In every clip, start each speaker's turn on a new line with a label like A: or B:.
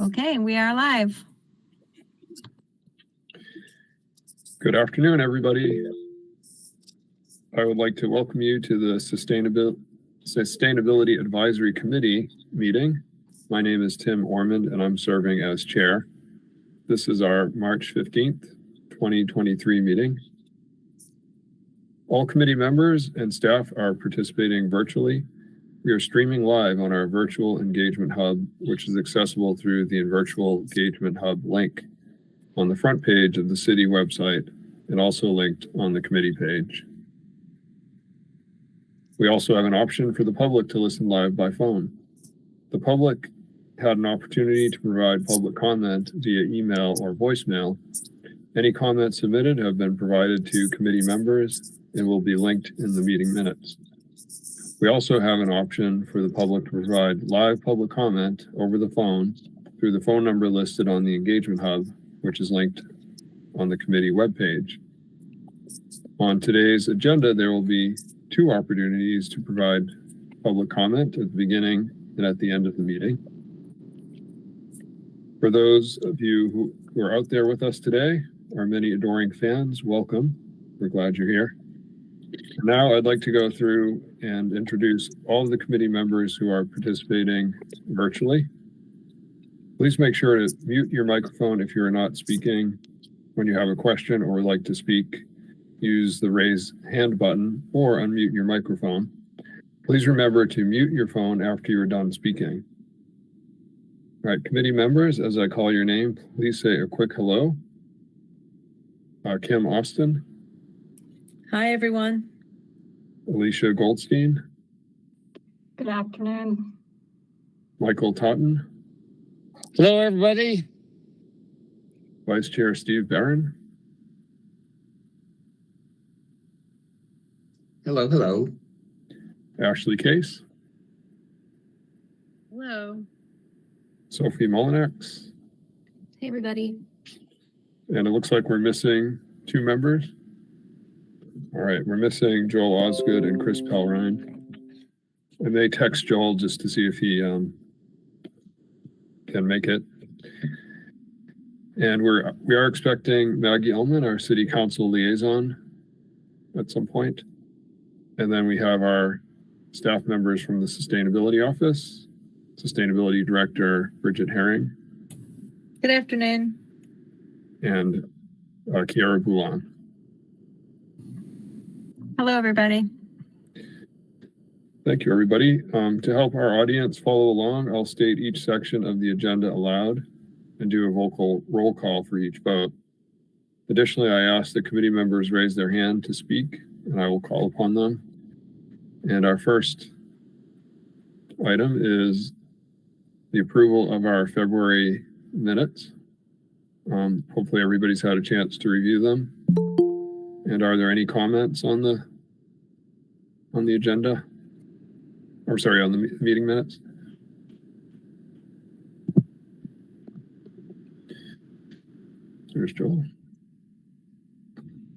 A: Okay, we are live.
B: Good afternoon, everybody. I would like to welcome you to the Sustainability Advisory Committee meeting. My name is Tim Ormond, and I'm serving as chair. This is our March 15th, 2023 meeting. All committee members and staff are participating virtually. We are streaming live on our virtual engagement hub, which is accessible through the virtual engagement hub link on the front page of the city website and also linked on the committee page. We also have an option for the public to listen live by phone. The public had an opportunity to provide public comment via email or voicemail. Any comments submitted have been provided to committee members and will be linked in the meeting minutes. We also have an option for the public to provide live public comment over the phone through the phone number listed on the engagement hub, which is linked on the committee webpage. On today's agenda, there will be two opportunities to provide public comment at the beginning and at the end of the meeting. For those of you who are out there with us today, our many adoring fans, welcome. We're glad you're here. Now I'd like to go through and introduce all of the committee members who are participating virtually. Please make sure to mute your microphone if you're not speaking. When you have a question or would like to speak, use the raise hand button or unmute your microphone. Please remember to mute your phone after you're done speaking. All right, committee members, as I call your name, please say a quick hello. Kim Austin.
C: Hi, everyone.
B: Alicia Goldstein.
A: Good afternoon.
B: Michael Totten.
D: Hello, everybody.
B: Vice Chair Steve Barron.
D: Hello, hello.
B: Ashley Case.
C: Hello.
B: Sophie Molinax.
C: Hey, everybody.
B: And it looks like we're missing two members. All right, we're missing Joel Osgood and Chris Pelrine. I may text Joel just to see if he can make it. And we are expecting Maggie Ullman, our city council liaison, at some point. And then we have our staff members from the Sustainability Office, Sustainability Director Bridget Herring.
C: Good afternoon.
B: And Kiara Boulan.
A: Hello, everybody.
B: Thank you, everybody. To help our audience follow along, I'll state each section of the agenda aloud and do a vocal roll call for each vote. Additionally, I ask that committee members raise their hand to speak, and I will call upon them. And our first item is the approval of our February minutes. Hopefully everybody's had a chance to review them. And are there any comments on the agenda? Or sorry, on the meeting minutes? There's Joel.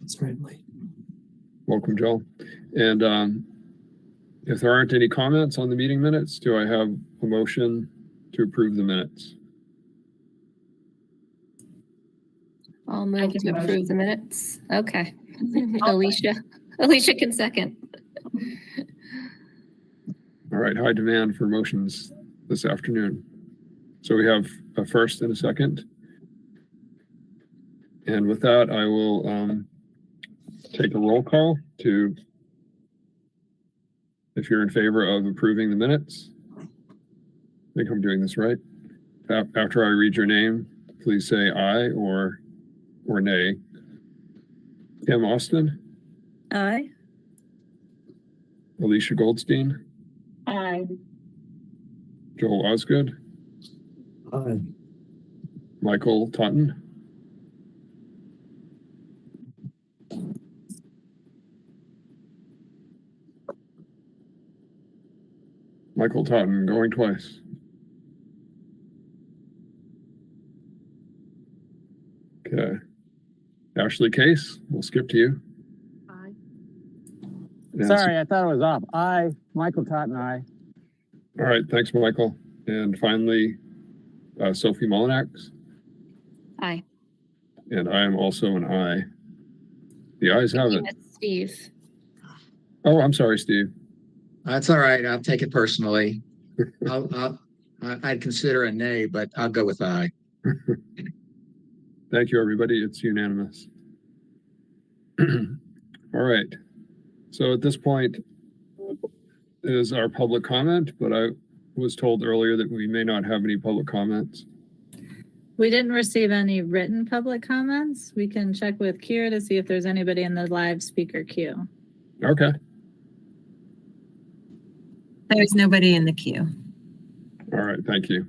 D: It's very late.
B: Welcome, Joel. And if there aren't any comments on the meeting minutes, do I have a motion to approve the minutes?
C: I'll move to approve the minutes. Okay. Alicia can second.
B: All right, high demand for motions this afternoon. So we have a first and a second. And with that, I will take a roll call to, if you're in favor of approving the minutes. I think I'm doing this right. After I read your name, please say aye or nay. Kim Austin.
C: Aye.
B: Alicia Goldstein.
A: Aye.
B: Joel Osgood.
D: Hi.
B: Michael Totten. Michael Totten, going twice. Okay. Ashley Case, we'll skip to you.
C: Aye.
B: And
E: Sorry, I thought it was off. Aye, Michael Totten, aye.
B: All right, thanks, Michael. And finally, Sophie Molinax,
C: Aye.
B: and I am also an aye. The ayes have it.
C: Steve.
B: Oh, I'm sorry, Steve.
D: That's all right. I'll take it personally. I'd consider a nay, but I'll go with aye.
B: Thank you, everybody. It's unanimous. All right. So at this point is our public comment, but I was told earlier that we may not have any public comments.
E: We didn't receive any written public comments. We can check with Kira to see if there's anybody in the live speaker queue.
B: Okay.
A: There's nobody in the queue.
B: All right. Thank you.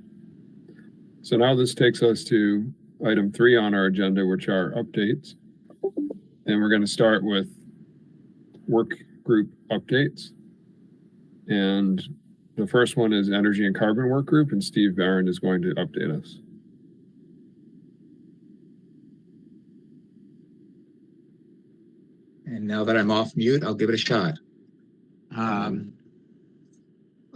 B: So now this takes us to item 3 on our agenda, which are updates. And we're going to start with work group updates. And the first one is Energy and Carbon Work Group, and Steve Barron is going to update us.
D: And now that I'm off mute, I'll give it a shot.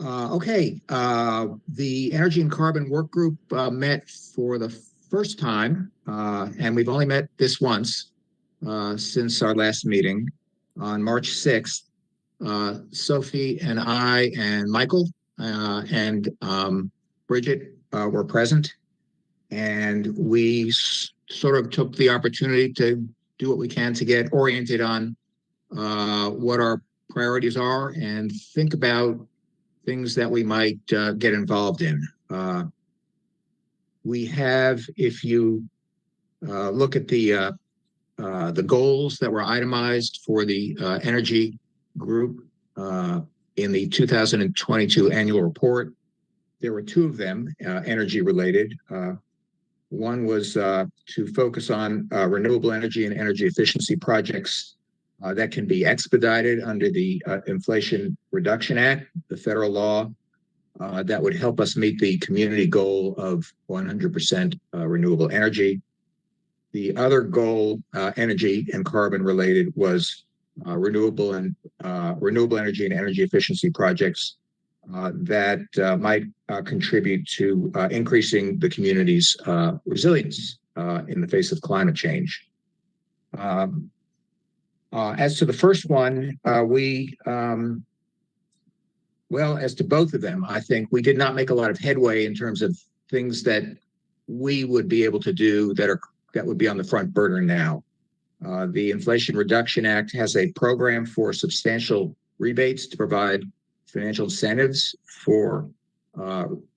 D: Okay. The Energy and Carbon Work Group met for the first time, and we've only met this once since our last meeting on March 6th. Sophie and I and Michael and Bridget were present, and we sort of took the opportunity to do what we can to get oriented on what our priorities are and think about things that we might get involved in. We have, if you look at the goals that were itemized for the energy group in the 2022 annual report, there were 2 of them energy related. One was to focus on renewable energy and energy efficiency projects that can be expedited under the Inflation Reduction Act, the federal law that would help us meet the community goal of 100% renewable energy. The other goal, energy and carbon related, was renewable energy and energy efficiency projects that might contribute to increasing the community's resilience in the face of climate change. As to the first one, well, as to both of them, I think we did not make a lot of headway in terms of things that we would be able to do that would be on the front burner now. The Inflation Reduction Act has a program for substantial rebates to provide financial incentives for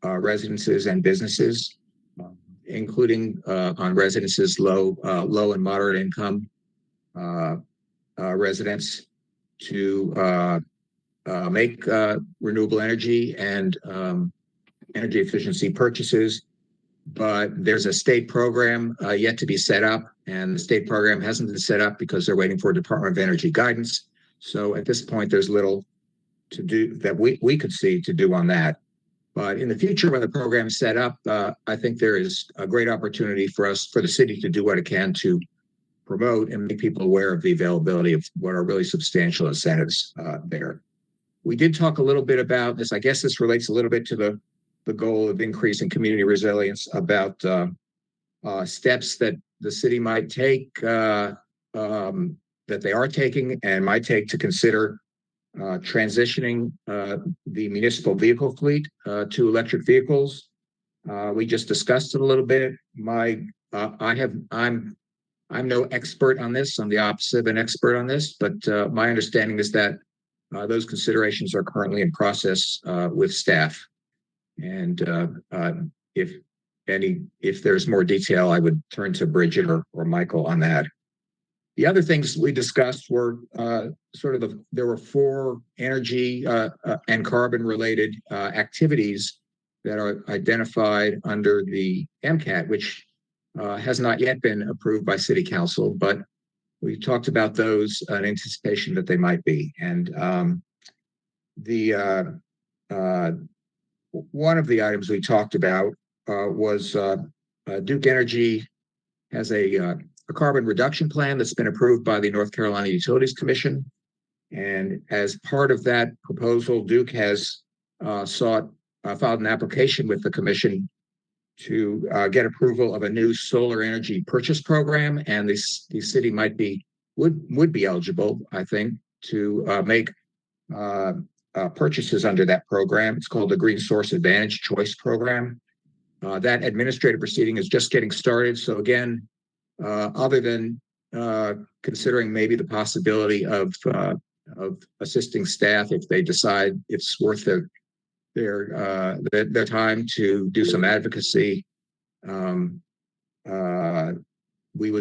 D: residences and businesses, including on residences low and moderate income residents, to make renewable energy and energy efficiency purchases. But there's a state program yet to be set up, and the state program hasn't been set up because they're waiting for Department of Energy guidance. So at this point, there's little to do that we could see to do on that. But in the future, when the program's set up, I think there is a great opportunity for the city to do what it can to promote and make people aware of the availability of what are really substantial incentives there. We did talk a little bit about this. I guess this relates a little bit to the goal of increasing community resilience, about steps that the city might take, that they are taking and might take to consider transitioning the municipal vehicle fleet to electric vehicles. We just discussed it a little bit. I'm no expert on this. I'm the opposite of an expert on this, but my understanding is that those considerations are currently in process with staff. And if there's more detail, I would turn to Bridget or Michael on that. The other things we discussed were there were 4 energy and carbon related activities that are identified under the MCAT, which has not yet been approved by City Council, but we talked about those in anticipation that they might be. And one of the items we talked about was Duke Energy has a carbon reduction plan that's been approved by the North Carolina Utilities Commission. And as part of that proposal, Duke has filed an application with the commission get approval of a new solar energy purchase program, and the city would be eligible, I think, to make purchases under that program. It's called the Green Source Advantage Choice Program. That administrative proceeding is just getting started. So again, other than considering maybe the possibility of assisting staff if they decide it's worth their time to do some advocacy, we'll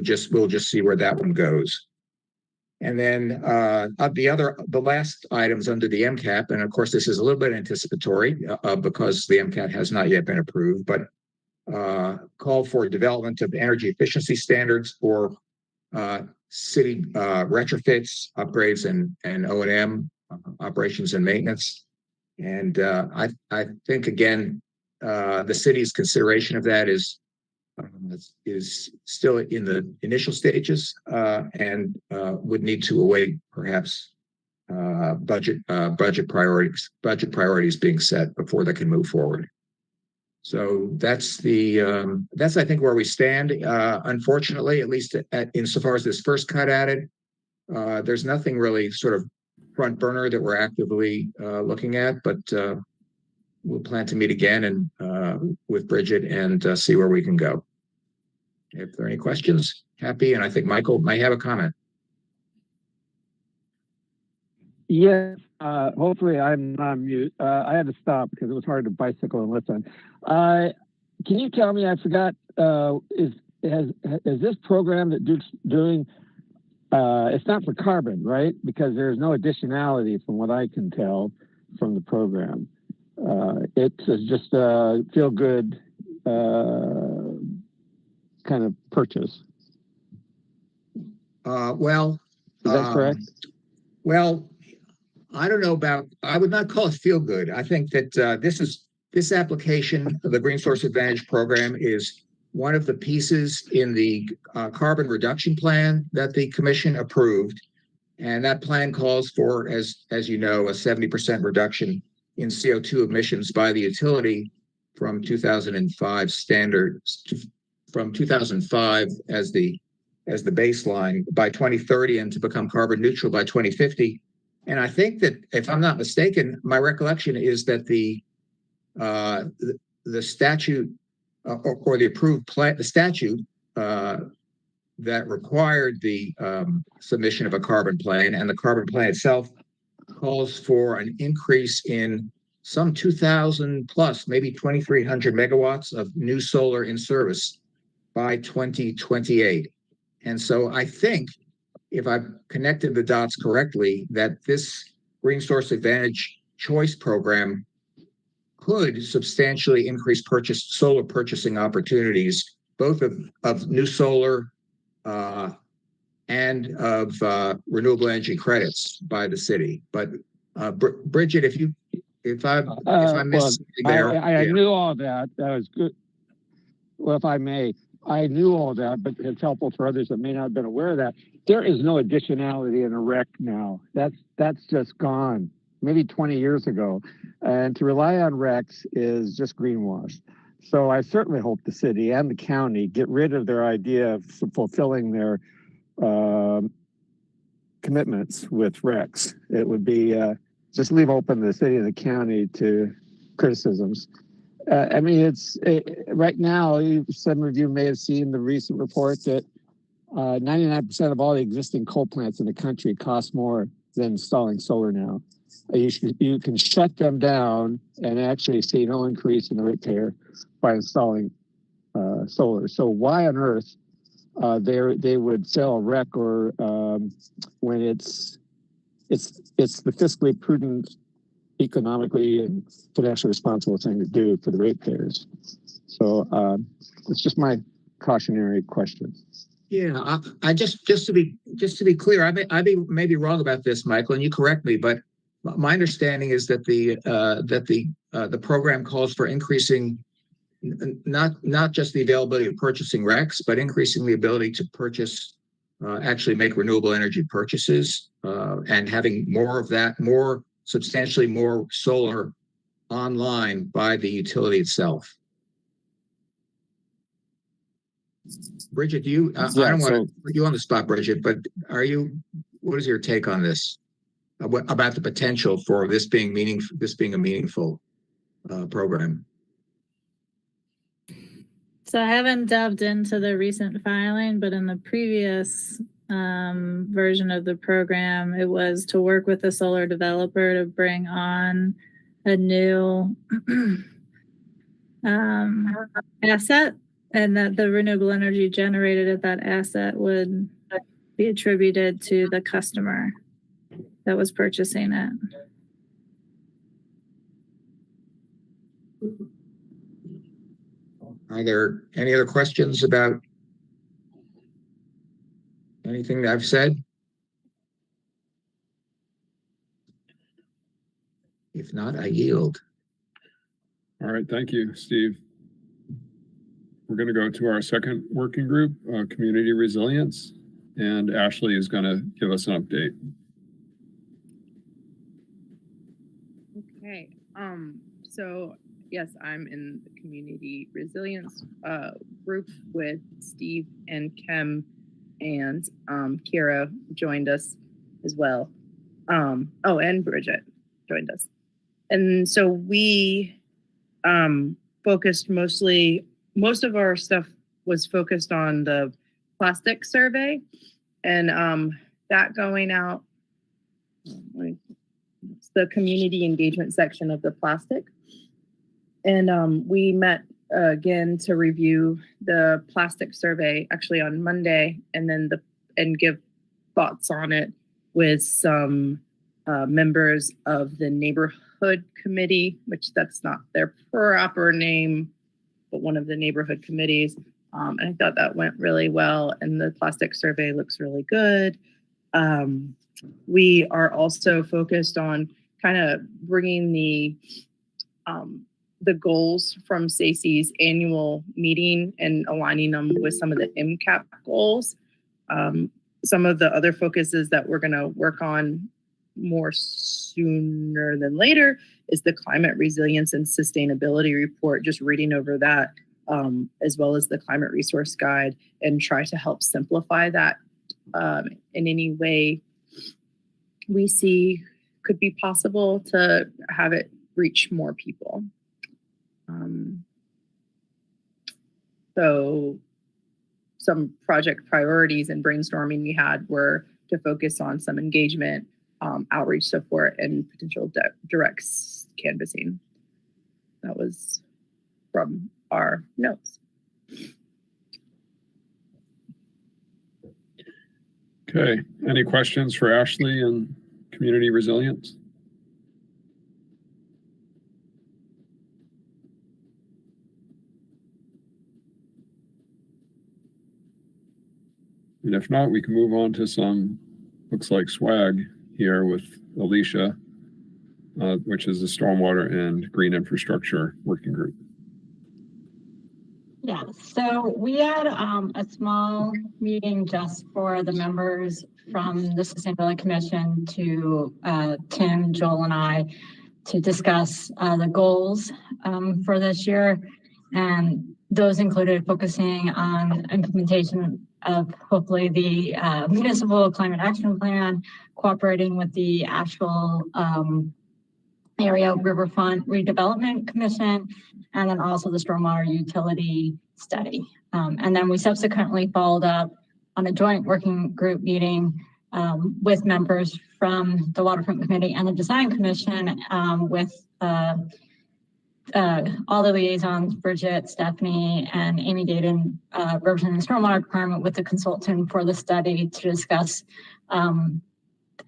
D: just see where that one goes. And then the last items under the MCAP, and of course this is a little bit anticipatory because the MCAP has not yet been approved, but call for development of energy efficiency standards for city retrofits, upgrades, and O&M operations and maintenance. And I think again, the city's consideration of that is still in the initial stages and would need to await perhaps budget priorities being set before they can move forward. So that's I think where we stand. Unfortunately, at least insofar as this first cut at it, there's nothing really sort of front burner that we're actively looking at, but we'll plan to meet again and with Bridget and see where we can go. If there are any questions, happy, and I think Michael might have a comment.
F: Yes, hopefully I'm on mute. I had to stop because it was hard to bicycle and listen. Can you tell me, I forgot, is this program that Duke's doing, it's not for carbon, right? Because there's no additionality from what I can tell from the program. It's just a feel-good kind of purchase.
D: Well,
F: is that correct?
D: Well, I don't know I would not call it feel good. I think that this application of the Green Source Advantage program is one of the pieces in the carbon reduction plan that the commission approved. And that plan calls for, as you know, a 70% reduction in CO2 emissions by the utility from 2005 standards, from 2005 as the baseline by 2030, and to become carbon neutral by 2050. And I think that, if I'm not mistaken, my recollection is that the statute or the approved plan, the statute that required the submission of a carbon plan, and the carbon plan itself calls for an increase in some 2,000 plus, maybe 2,300 megawatts of new solar in service by 2028. And so I think, if I've connected the dots correctly, that this Green Source Advantage Choice program could substantially increase solar purchasing opportunities, both of new solar and of renewable energy credits by the city. But Bridget, if I missed something there,
F: I knew all that. That was good. Well, if I may, I knew all that, but it's helpful for others that may not have been aware of that. There is no additionality in a REC now. That's just gone, maybe 20 years ago. And to rely on RECs is just greenwash. So I certainly hope the city and the county get rid of their idea of fulfilling their commitments with RECs. It would be just leave open the city and the county to criticisms. I mean, right now, some of you may have seen the recent report that 99% of all the existing coal plants in the country cost more than installing solar now. You can shut them down and actually see no increase in the ratepayer by installing solar. So why on earth they would sell a REC or when it's the fiscally prudent, economically and financially responsible thing to do for the ratepayers. So it's just my cautionary question.
D: Yeah, I just to be clear, I may be wrong about this, Michael, and you correct me, but my understanding is that the program calls for increasing not just the availability of purchasing RECs, but increasing the ability to purchase, actually make renewable energy purchases, and having more of that, substantially more solar online by the utility itself. Bridget, I don't want to put you on the spot, Bridget, but what is your take on this? About the potential for this being a meaningful program?
E: So I haven't delved into the recent filing, but in the previous version of the program, it was to work with a solar developer to bring on a new asset, and that the renewable energy generated at that asset would be attributed to the customer that was purchasing it.
D: Are there any other questions about anything that I've said? If not, I yield.
B: All right, thank you, Steve. We're going to go to our second working group, community resilience, and Ashley is going to give us an update.
G: Okay, so yes, I'm in the community resilience group with Steve and Kim, and Kira joined us as well. Oh, and Bridget joined us. And so we focused most of our stuff was focused on the plastic survey, and that going out, it's the community engagement section of the plastic. And we met again to review the plastic survey actually on Monday, and then and give thoughts on it with some members of the neighborhood committee, which that's not their proper name, but one of the neighborhood committees. And I thought that went really well, and the plastic survey looks really good. We are also focused on kind of bringing the goals from SACY's annual meeting and aligning them with some of the MCAP goals. Some of the other focuses that we're going to work on more sooner than later is the climate resilience and sustainability report, just reading over that, as well as the climate resource guide, and try to help simplify that in any way we see could be possible to have it reach more people. So some project priorities and brainstorming we had were to focus on some engagement, outreach support, and potential direct canvassing. That was from our notes.
B: Okay, any questions for Ashley and community resilience? And if not, we can move on to some, looks like swag here with Alicia, which is the Stormwater and Green Infrastructure Working Group.
H: Yeah, so we had a small meeting just for the members from the Sustainability Commission to Tim, Joel, and I to discuss the goals for this year. And those included focusing on implementation of hopefully the municipal climate action plan, cooperating with the Asheville area riverfront redevelopment commission, and then also the stormwater utility study. And then we subsequently followed up on a joint working group meeting with members from the waterfront committee and the design commission, with all the liaisons, Bridget, Stephanie, and Amy Gaden, representing the stormwater department, with the consultant for the study to discuss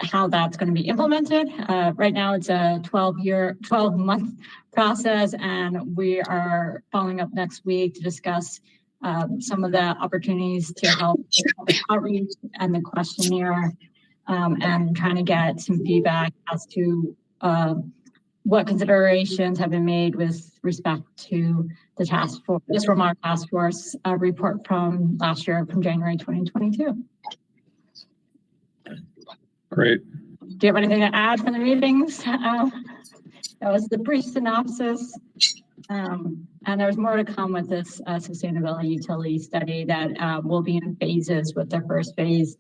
H: how that's going to be implemented. Right now it's a 12-month process, and we are following up next week to discuss some of the opportunities to help with the outreach and the questionnaire, and trying to get some feedback as to what considerations have been made with respect to the task force, this remark task force report from last year, from January 2022.
B: Great.
H: Do you have anything to add from the meetings? That was the brief synopsis. And there's more to come with this sustainability utility study that will be in phases, with the first phase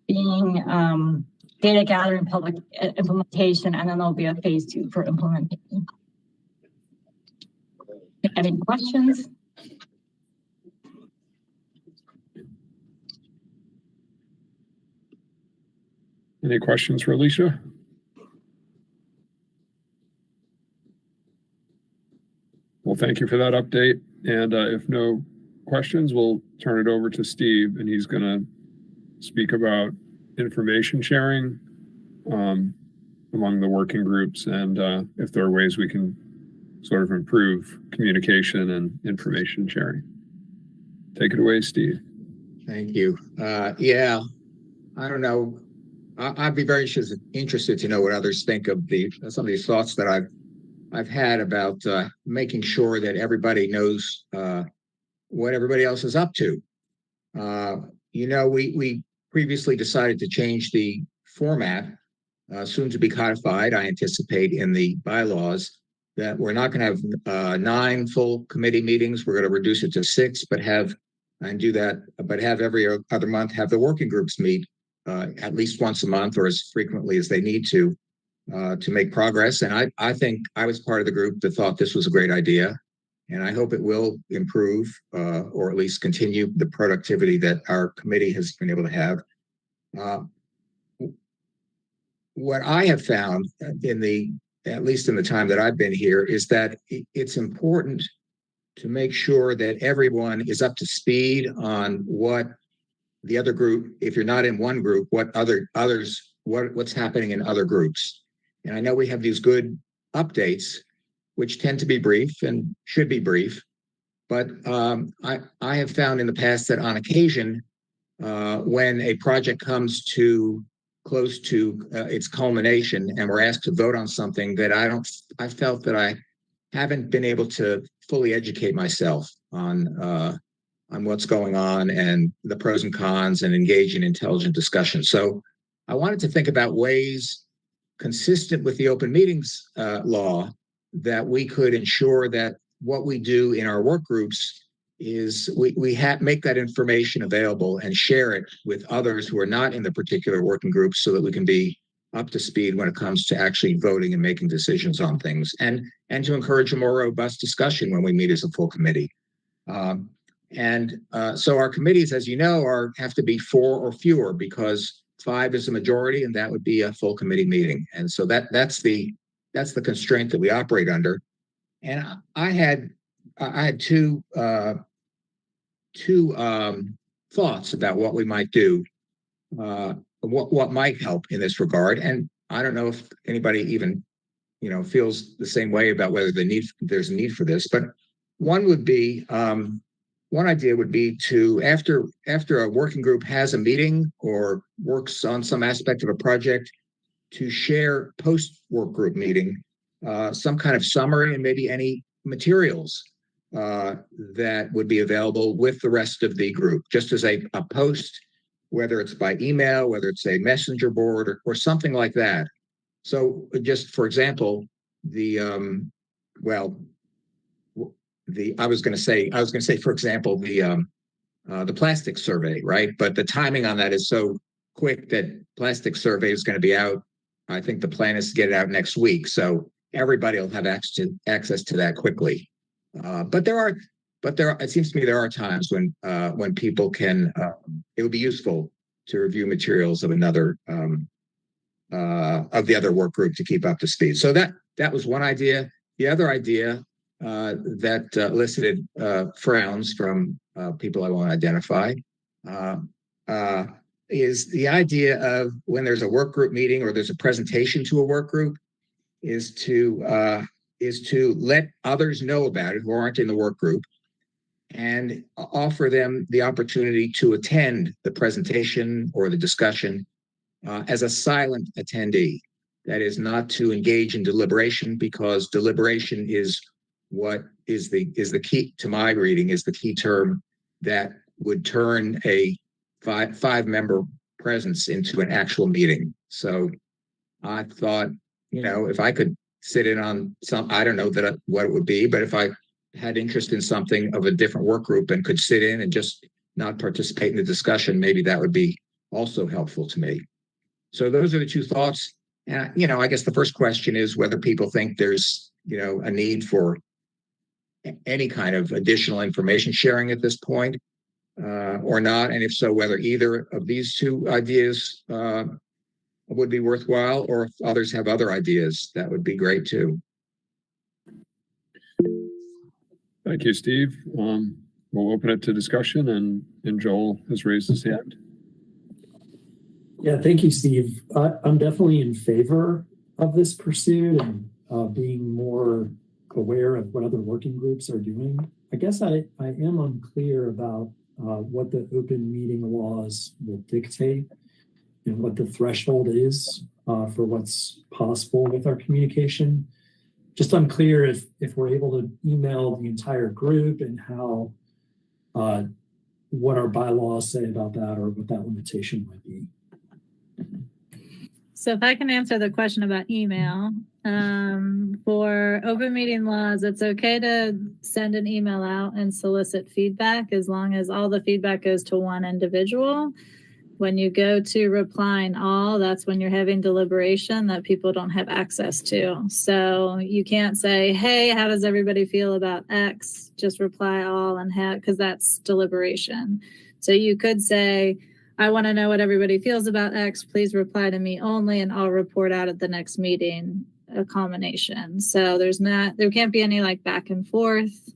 H: being data gathering, public implementation, and then there'll be a phase 2 for implementation. Any questions?
B: Any questions for Alicia? Well, thank you for that update. And if no questions, we'll turn it over to Steve, and he's going to speak about information sharing among the working groups, and if there are ways we can sort of improve communication and information sharing. Take it away, Steve.
D: Thank you. Yeah, I don't know. I'd be very interested to know what others think of some of these thoughts that I've had about making sure that everybody knows what everybody else is up to. We previously decided to change the format, soon to be codified, I anticipate, in the bylaws, that we're not going to have 9 full committee meetings. We're going to reduce it to 6, but have every other month have the working groups meet at least once a month or as frequently as they need to make progress. And I think I was part of the group that thought this was a great idea, and I hope it will improve or at least continue the productivity that our committee has been able to have. What I have found at least in the time that I've been here, is that it's important to make sure that everyone is up to speed on what the other group, if you're not in one group, what's happening in other groups. And I know we have these good updates, which tend to be brief and should be brief, but I have found in the past that on occasion, when a project comes close to its culmination and we're asked to vote on something, that I felt that I haven't been able to fully educate myself on what's going on and the pros and cons, and engage in intelligent discussion. So I wanted to think about ways consistent with the open meetings law that we could ensure that what we do in our work groups is we make that information available and share it with others who are not in the particular working groups, so that we can be up to speed when it comes to actually voting and making decisions on things, and to encourage a more robust discussion when we meet as a full committee. So our committees, as you know, have to be 4 or fewer, because 5 is a majority, and that would be a full committee meeting. And so that's the constraint that we operate under. And I had two thoughts about what we might do, what might help in this regard. And I don't know if anybody even feels the same way about whether there's a need for this. But one idea would be to, after a working group has a meeting or works on some aspect of a project, to share post work group meeting some kind of summary and maybe any materials that would be available with the rest of the group, just as a post, whether it's by email, whether it's a messenger board or something like that. So just for example, I was going to say, for example, the plastic survey, right? But the timing on that is so quick that plastic survey is going to be out. I think the plan is to get it out next week, so everybody will have access to that quickly. But it seems to me there are times when people can. It would be useful to review materials of another of the other work group to keep up to speed. So that was one idea. The other idea that elicited frowns from people I won't identify is the idea of, when there's a work group meeting or there's a presentation to a work group, is to let others know about it who aren't in the work group, and offer them the opportunity to attend the presentation or the discussion as a silent attendee. That is, not to engage in deliberation, because deliberation is what is the key, to my reading, is the key term that would turn a five-member presence into an actual meeting. So I thought, if I could sit in on some, I don't know what it would be, but if I had interest in something of a different work group and could sit in and just not participate in the discussion, maybe that would be also helpful to me. So those are the two thoughts. And, I guess the first question is whether people think there's, a need for any kind of additional information sharing at this point or not. And if so, whether either of these two ideas would be worthwhile, or if others have other ideas, that would be great too.
B: Thank you, Steve. We'll open it to discussion, and Joel has raised his hand.
I: Yeah, thank you, Steve. I'm definitely in favor of this pursuit and being more aware of what other working groups are doing. I guess I am unclear about what the open meeting laws will dictate and what the threshold is for what's possible with our communication. Just unclear if we're able to email the entire group and how what our bylaws say about that or what that limitation might be.
E: So if I can answer the question about email, for open meeting laws, it's okay to send an email out and solicit feedback as long as all the feedback goes to one individual. When you go to replying all, that's when you're having deliberation that people don't have access to. So you can't say, hey, how does everybody feel about X? Just reply all and because that's deliberation. So you could say, I want to know what everybody feels about X. Please reply to me only, and I'll report out at the next meeting a culmination. So there can't be any like back and forth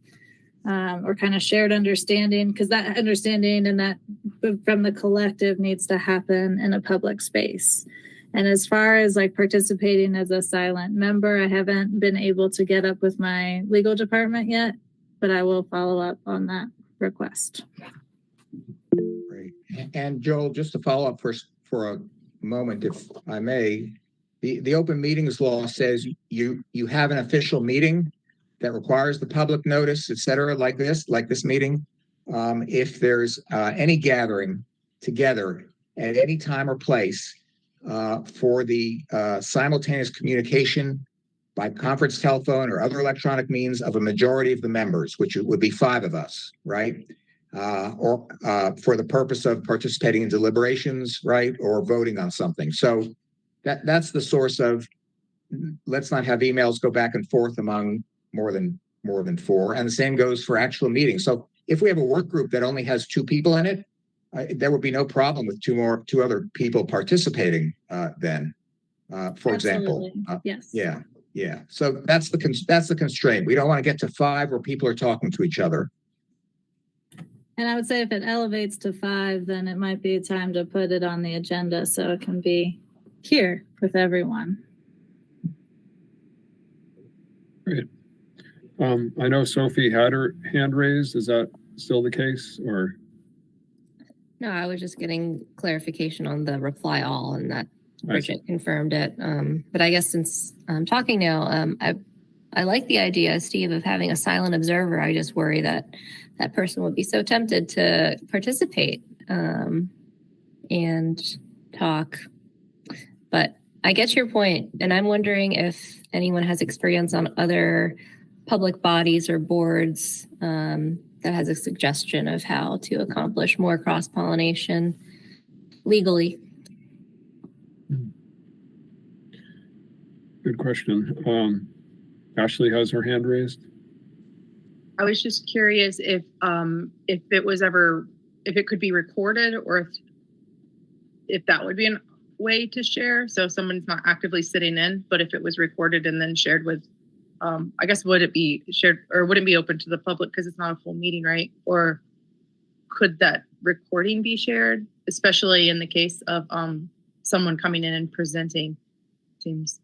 E: or kind of shared understanding, because that understanding and that from the collective needs to happen in a public space. And as far as like participating as a silent member, I haven't been able to get up with my legal department yet, but I will follow up on that request.
D: Great. And Joel, just to follow up for a moment, if I may, the open meetings law says you have an official meeting that requires the public notice, et cetera, like this meeting. If there's any gathering together at any time or place for the simultaneous communication by conference telephone or other electronic means of a majority of the members, which would be 5 of us, right? Or for the purpose of participating in deliberations, right, or voting on something. So that's the source of, let's not have emails go back and forth among more than 4. And the same goes for actual meetings. So if we have a work group that only has 2 people in it, there would be no problem with 2 other people participating then, for example.
E: Yes.
D: Yeah. So that's the constraint. We don't want to get to 5 where people are talking to each other.
E: And I would say if it elevates to 5, then it might be time to put it on the agenda so it can be here with everyone.
B: Great. I know Sophie had her hand raised. Is that still the case, or?
C: No, I was just getting clarification on the reply all, and that Bridget confirmed it. But I guess since I'm talking now, I like the idea, Steve, of having a silent observer. I just worry that that person would be so tempted to participate and talk. But I get your point, and I'm wondering if anyone has experience on other public bodies or boards that has a suggestion of how to accomplish more cross-pollination legally.
B: Good question. Ashley has her hand raised.
G: I was just curious if it could be recorded, or if that would be a way to share. So if someone's not actively sitting in, but if it was recorded and then shared with, I guess, would it be shared, or would it be open to the public because it's not a full meeting, right? Or could that recording be shared, especially in the case of someone coming in and presenting? Seems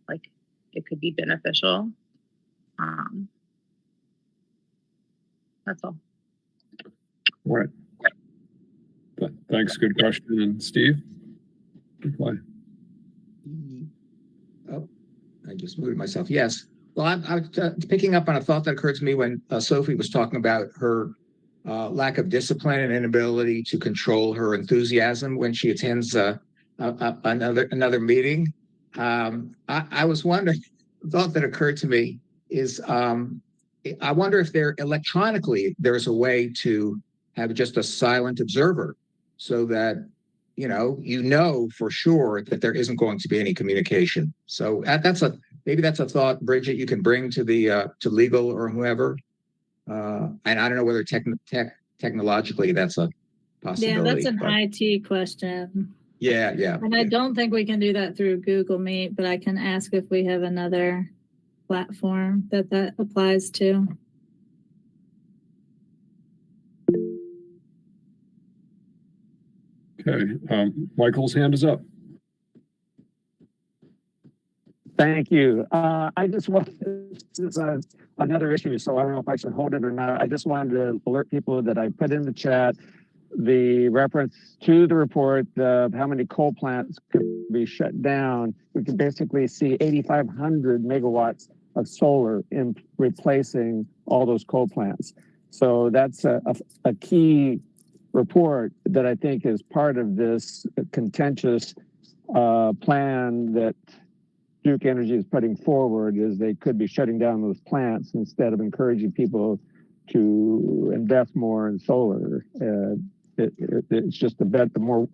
G: like it could be beneficial. That's all.
B: All right. Thanks. Good question. And Steve? Reply.
D: Oh, I just muted myself. Yes. Well, I'm picking up on a thought that occurred to me when Sophie was talking about her lack of discipline and inability to control her enthusiasm when she attends another meeting. I was wondering, thought that occurred to me is I wonder if there's a way to have just a silent observer so that you know for sure that there isn't going to be any communication. So maybe that's a thought, Bridget, you can bring to the to legal or whoever. And I don't know whether technologically that's a possibility.
E: Yeah, that's an
D: but
E: IT question.
D: yeah.
E: And I don't think we can do that through Google Meet, but I can ask if we have another platform that applies to.
B: Okay, Michael's hand is up.
F: Thank you. I just wanted, this is another issue, so I don't know if I should hold it or not. I just wanted to alert people that I put in the chat the reference to the report of how many coal plants could be shut down. We can basically see 8,500 megawatts of solar in replacing all those coal plants. So that's a key report that I think is part of this contentious plan that Duke Energy is putting forward, is they could be shutting down those plants instead of encouraging people to invest more in solar. It's just the more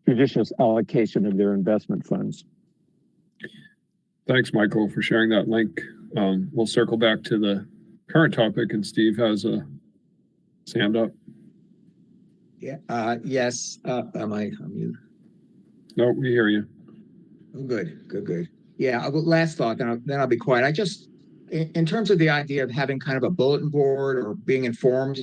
F: judicious allocation of their investment funds.
B: Thanks, Michael, for sharing that link. We'll circle back to the current topic, and Steve has a hand up.
D: Yeah. Yes. Am I on mute?
B: No, we hear you.
D: Oh, good. Yeah. Last thought, then I'll be quiet. I just, in terms of the idea of having kind of a bulletin board or being informed,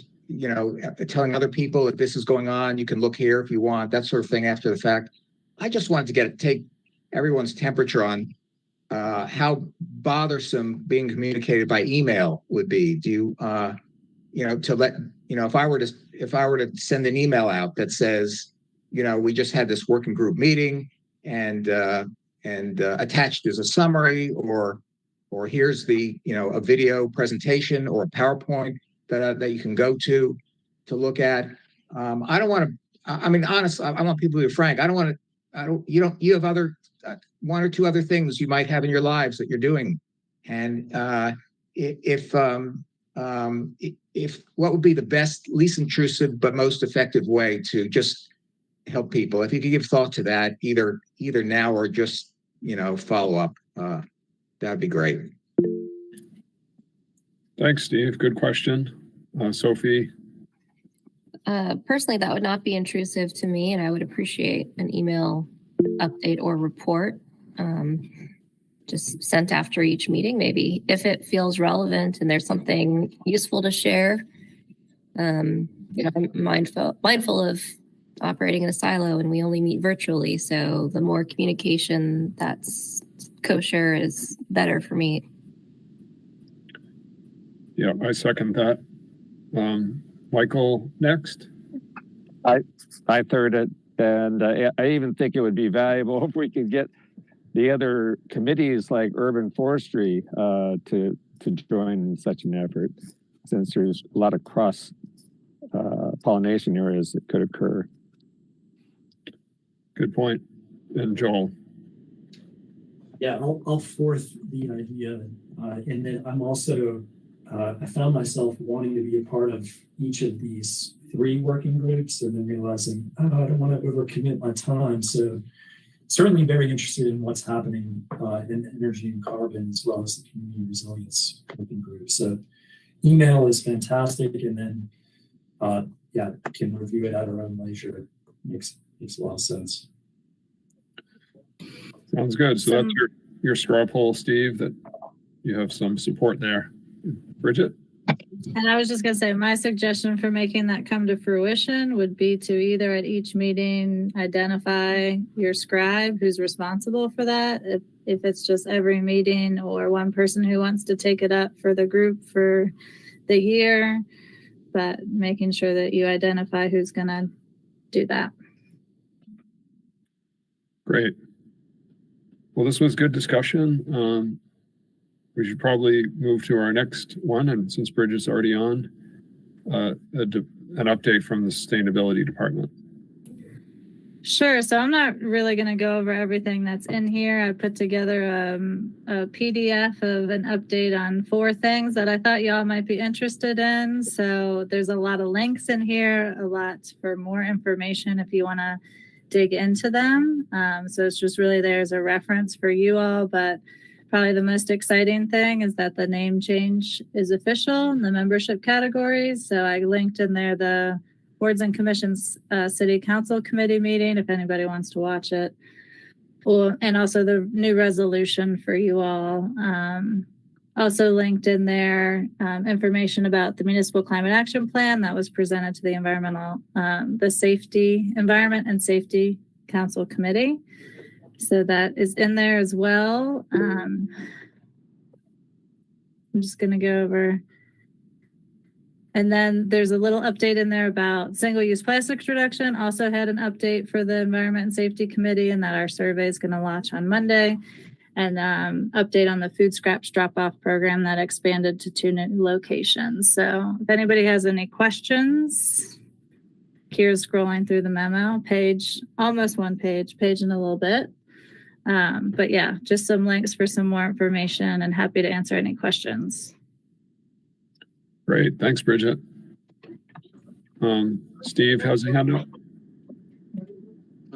D: telling other people if this is going on, you can look here if you want, that sort of thing after the fact. I just wanted to take everyone's temperature on how bothersome being communicated by email would be. Do you, to let, if I were to send an email out that says, we just had this working group meeting and attached is a summary or here's the, a video presentation or a PowerPoint that you can go to look at. I don't want to, honestly, I want people to be frank. You have other, one or two other things you might have in your lives that you're doing. And if what would be the best, least intrusive, but most effective way to just help people, if you could give thought to that, either now or just, follow up, that'd be great.
B: Thanks, Steve. Good question. Sophie?
C: Personally, that would not be intrusive to me, and I would appreciate an email update or report just sent after each meeting, maybe, if it feels relevant and there's something useful to share. I'm mindful of operating in a silo, and we only meet virtually, so the more communication that's kosher is better for me.
B: Yeah, I second that. Michael, next.
F: I third it, and I even think it would be valuable if we could get the other committees like urban forestry to join in such an effort, since there's a lot of cross pollination areas that could occur.
B: Good point. And Joel?
I: Yeah, I'll fourth the idea, and then I'm also I found myself wanting to be a part of each of these 3 working groups, and then realizing, I don't want to overcommit my time. So certainly very interested in what's happening in energy and carbon, as well as the community resilience working group. So email is fantastic, and then can review it at our own leisure. Makes a lot of sense.
B: Sounds good. So that's your straw poll, Steve, that you have some support there. Bridget?
E: And I was just going to say, my suggestion for making that come to fruition would be to either at each meeting identify your scribe who's responsible for that, if it's just every meeting, or one person who wants to take it up for the group for the year, but making sure that you identify who's going to do that.
B: Great. Well, this was good discussion. We should probably move to our next one, and since Bridget's already on, an update from the Sustainability Department.
E: Sure. So I'm not really going to go over everything that's in here. I put together a PDF of an update on 4 things that I thought y'all might be interested in. So there's a lot of links in here, a lot for more information if you want to dig into them. So it's just really there as a reference for you all. But probably the most exciting thing is that the name change is official in the membership categories. So I linked in there the Boards and Commissions City Council Committee meeting, if anybody wants to watch it. Well, and also the new resolution for you all. Also linked in there information about the Municipal Climate Action Plan that was presented to the Environment and Safety Council Committee. So that is in there as well. I'm just going to go over. And then there's a little update in there about single-use plastics reduction. Also had an update for the Environment and Safety Committee, and that our survey is going to launch on Monday. And update on the food scraps drop-off program that expanded to 2 new locations. So if anybody has any questions, Kira's scrolling through the memo, almost 1 page in a little bit. But yeah, just some links for some more information, and happy to answer any questions.
B: Great. Thanks, Bridget. Steve, how's the hand up?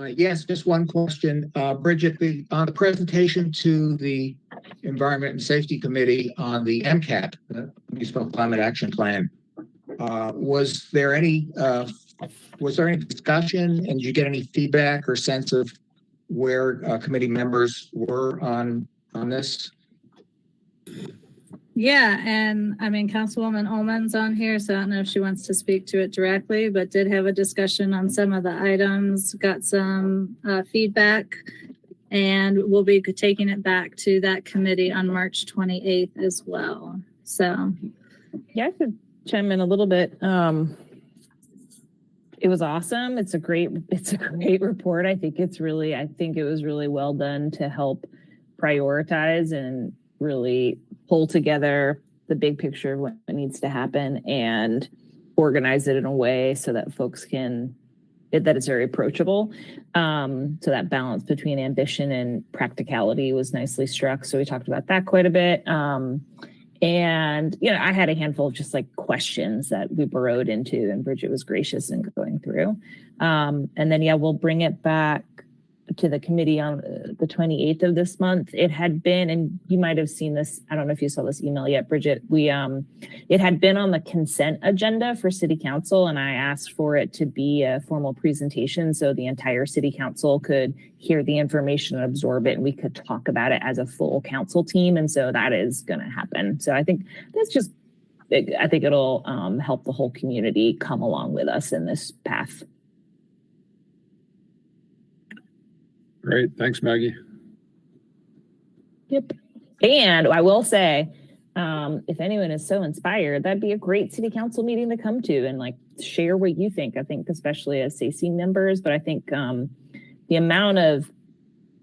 D: Yes, just one question. Bridget, on the presentation to the Environment and Safety Committee on the MCAP, the Municipal Climate Action Plan, was there any discussion, and did you get any feedback or sense of where committee members were on this?
E: Yeah, and I mean, Councilwoman Ullman's on here, so I don't know if she wants to speak to it directly, but did have a discussion on some of the items, got some feedback, and we'll be taking it back to that committee on March 28th as well. So,
J: yeah, I could chime in a little bit. It was awesome. It's a great report. I think it was really well done to help prioritize and really pull together the big picture of what needs to happen and organize it in a way so that that it's very approachable. So that balance between ambition and practicality was nicely struck. So we talked about that quite a bit. And, I had a handful of just like questions that we burrowed into, and Bridget was gracious in going through. And then, we'll bring it back to the committee on the 28th of this month. It had been, and you might have seen this, I don't know if you saw this email yet, Bridget, it had been on the consent agenda for City Council, and I asked for it to be a formal presentation so the entire City Council could hear the information and absorb it, and we could talk about it as a full council team. And so that is going to happen. So I think I think it'll help the whole community come along with us in this path.
B: Great. Thanks, Maggie.
J: Yep. And I will say, if anyone is so inspired, that'd be a great city council meeting to come to and like share what you think. I think especially as SAC members, but I think the amount of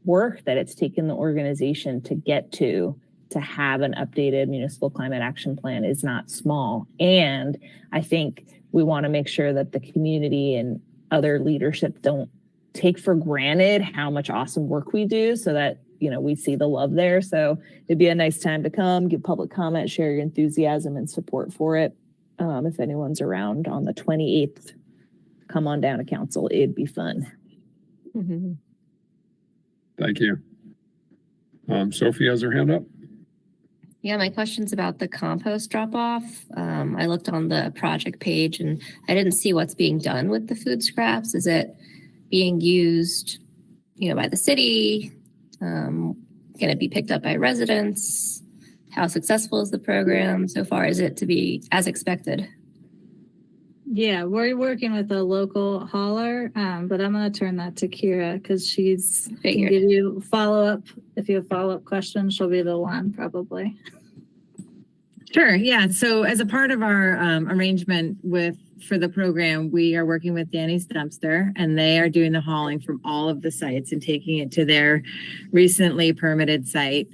J: work that it's taken the organization to get to have an updated municipal climate action plan is not small. And I think we want to make sure that the community and other leadership don't take for granted how much awesome work we do, so that we see the love there. So it'd be a nice time to come, give public comment, share your enthusiasm and support for it. If anyone's around on the 28th, come on down to council. It'd be fun.
C: Mm-hmm.
B: Thank you. Sophie has her hand up.
C: Yeah, my question's about the compost drop-off. I looked on the project page and I didn't see what's being done with the food scraps. Is it being used, by the city? Can it be picked up by residents? How successful is the program so far? Is it to be as expected?
E: Yeah, we're working with a local hauler, but I'm going to turn that to Kira because she's can give you follow-up. If you have follow-up questions, she'll be the one probably.
A: Sure. Yeah. So as a part of our arrangement for the program, we are working with Danny's Dumpster, and they are doing the hauling from all of the sites and taking it to their recently permitted site.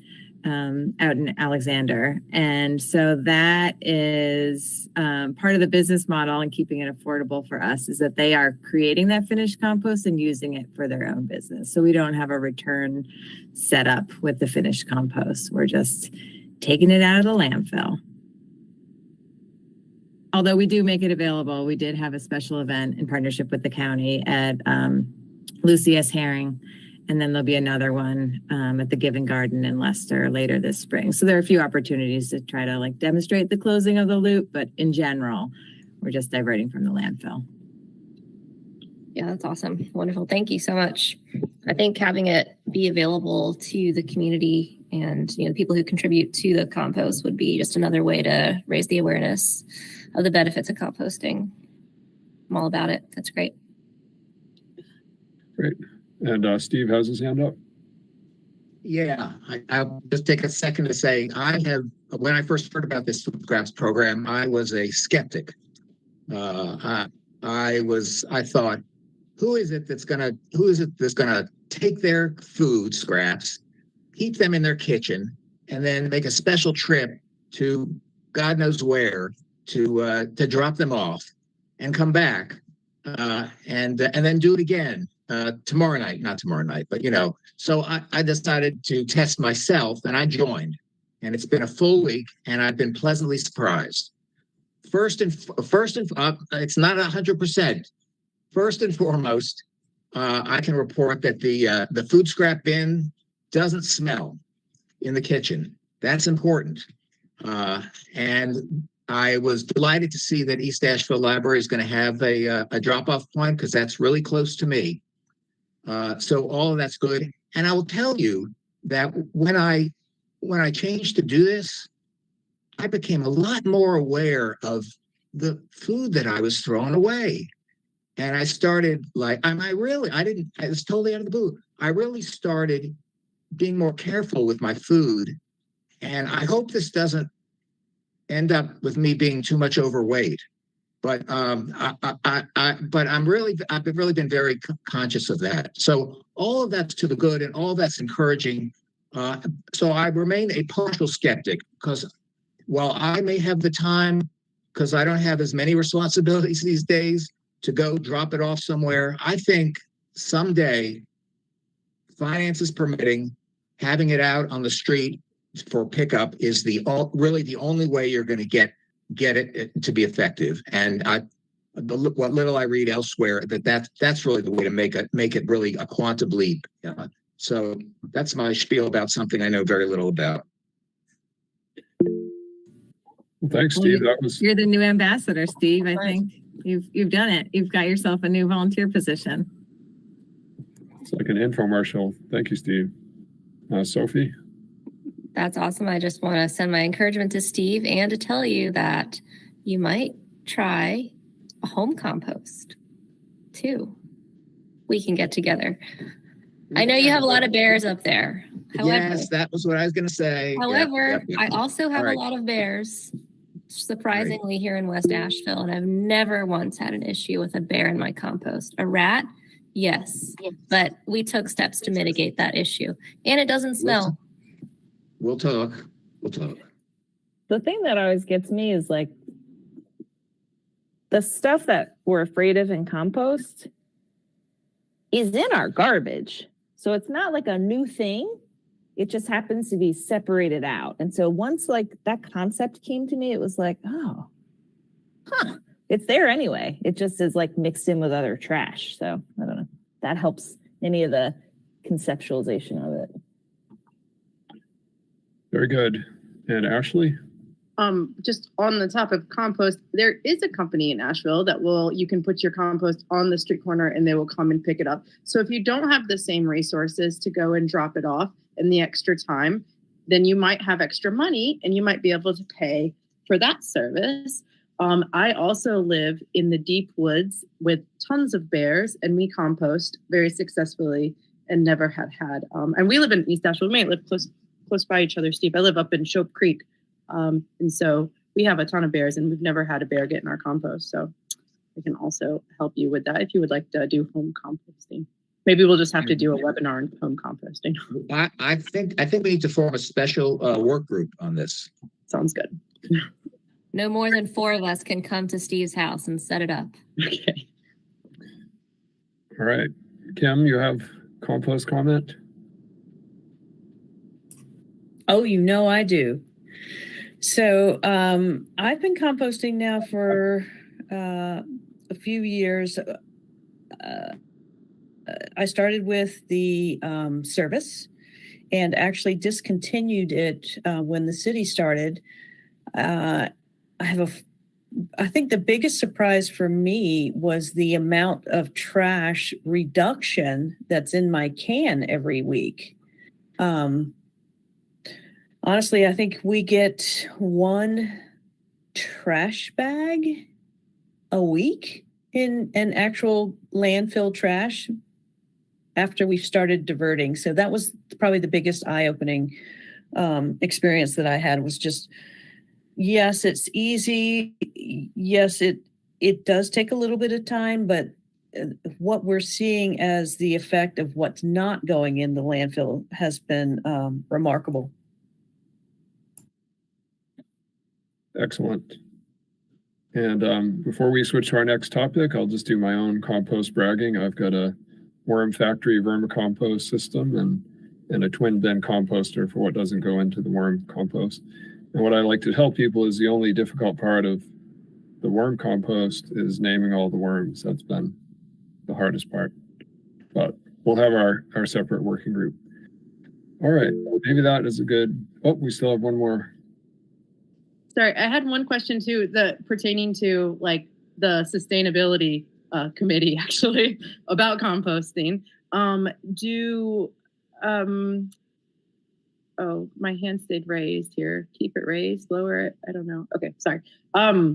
A: out in Alexander. And so that is part of the business model and keeping it affordable for us is that they are creating that finished compost and using it for their own business. So we don't have a return set up with the finished compost. We're just taking it out of the landfill. Although we do make it available, we did have a special event in partnership with the county at Lucy S. Herring. And then there'll be another one at the Given Garden in Leicester later this spring. So there are a few opportunities to try to like demonstrate the closing of the loop, but in general, we're just diverting from the landfill.
C: Yeah, that's awesome. Wonderful. Thank you so much. I think having it be available to the community and the people who contribute to the compost would be just another way to raise the awareness of the benefits of composting. I'm all about it. That's great.
B: Great. And Steve has his hand up.
D: Yeah, I'll just take a second to say when I first heard about this food scraps program, I was a skeptic. I thought, who is it that's gonna take their food scraps, keep them in their kitchen, and then make a special trip to God knows where to drop them off and come back and then do it again. Not tomorrow night, but so I decided to test myself and I joined, and it's been a full week and I've been pleasantly surprised. First and it's not 100%. First and foremost, I can report that the food scrap bin doesn't smell in the kitchen. That's important. And I was delighted to see that East Asheville Library is going to have a drop-off point because that's really close to me. So all of that's good. And I will tell you that when I changed to do this, I became a lot more aware of the food that I was throwing away. And I started I was totally out of the blue. I really started being more careful with my food. And I hope this doesn't end up with me being too much overweight. But I've really been very conscious of that. So all of that's to the good and all that's encouraging. So I remain a partial skeptic because while I may have the time, because I don't have as many responsibilities these days to go drop it off somewhere, I think someday, finances permitting, having it out on the street for pickup is really the only way you're going to get it to be effective. And what little I read elsewhere, that's really the way to make it really a quantum leap. So that's my spiel about something I know very little about.
B: Well, thanks, Steve.
A: You're the new ambassador, Steve. I think you've done it. You've got yourself a new volunteer position.
B: It's like an infomercial. Thank you, Steve. Sophie?
C: That's awesome. I just want to send my encouragement to Steve and to tell you that you might try a home compost too. We can get together. I know you have a lot of bears up there. However,
D: yes, that was what I was going to say.
C: However,
D: Yep.
C: I also have a lot of bears, surprisingly, here in West Asheville, and I've never once had an issue with a bear in my compost. A rat, yes, but we took steps to mitigate that issue, and it doesn't smell.
D: We'll talk.
J: The thing that always gets me is like the stuff that we're afraid of in compost is in our garbage. So it's not like a new thing. It just happens to be separated out. And so once like that concept came to me, it was like, it's there anyway. It just is like mixed in with other trash. So I don't know. That helps any of the conceptualization of it.
B: Very good. And Ashley?
G: Just on the topic of compost, there is a company in Asheville that you can put your compost on the street corner and they will come and pick it up. So if you don't have the same resources to go and drop it off and the extra time, then you might have extra money and you might be able to pay for that service. I also live in the deep woods with tons of bears and we compost very successfully and never had. And we live in East Asheville. We may live close by each other, Steve. I live up in Shope Creek. And so we have a ton of bears and we've never had a bear get in our compost. So I can also help you with that if you would like to do home composting. Maybe we'll just have to do a webinar on home composting.
D: I think we need to form a special work group on this.
G: Sounds good.
C: No more than 4 of us can come to Steve's house and set it up.
G: Okay.
B: All right. Kim, you have compost comment?
K: Oh, I do. So I've been composting now for a few years. I started with the service and actually discontinued it when the city started. I think the biggest surprise for me was the amount of trash reduction that's in my can every week. Honestly, I think we get 1 trash bag a week in actual landfill trash after we started diverting. So that was probably the biggest eye-opening experience that I had, was just, yes, it's easy. Yes, it does take a little bit of time, but what we're seeing as the effect of what's not going in the landfill has been remarkable.
B: Excellent. And before we switch to our next topic, I'll just do my own compost bragging. I've got a Worm Factory vermicompost system and a twin bin composter for what doesn't go into the worm compost. And what I like to tell people is the only difficult part of the worm compost is naming all the worms. That's been the hardest part. But we'll have our separate working group. All right, maybe that is a good, oh, we still have one more.
G: Sorry, I had one question too, that pertaining to like the sustainability committee actually about composting. Oh, my hand stayed raised here. Keep it raised, lower it. I don't know. Okay, sorry. I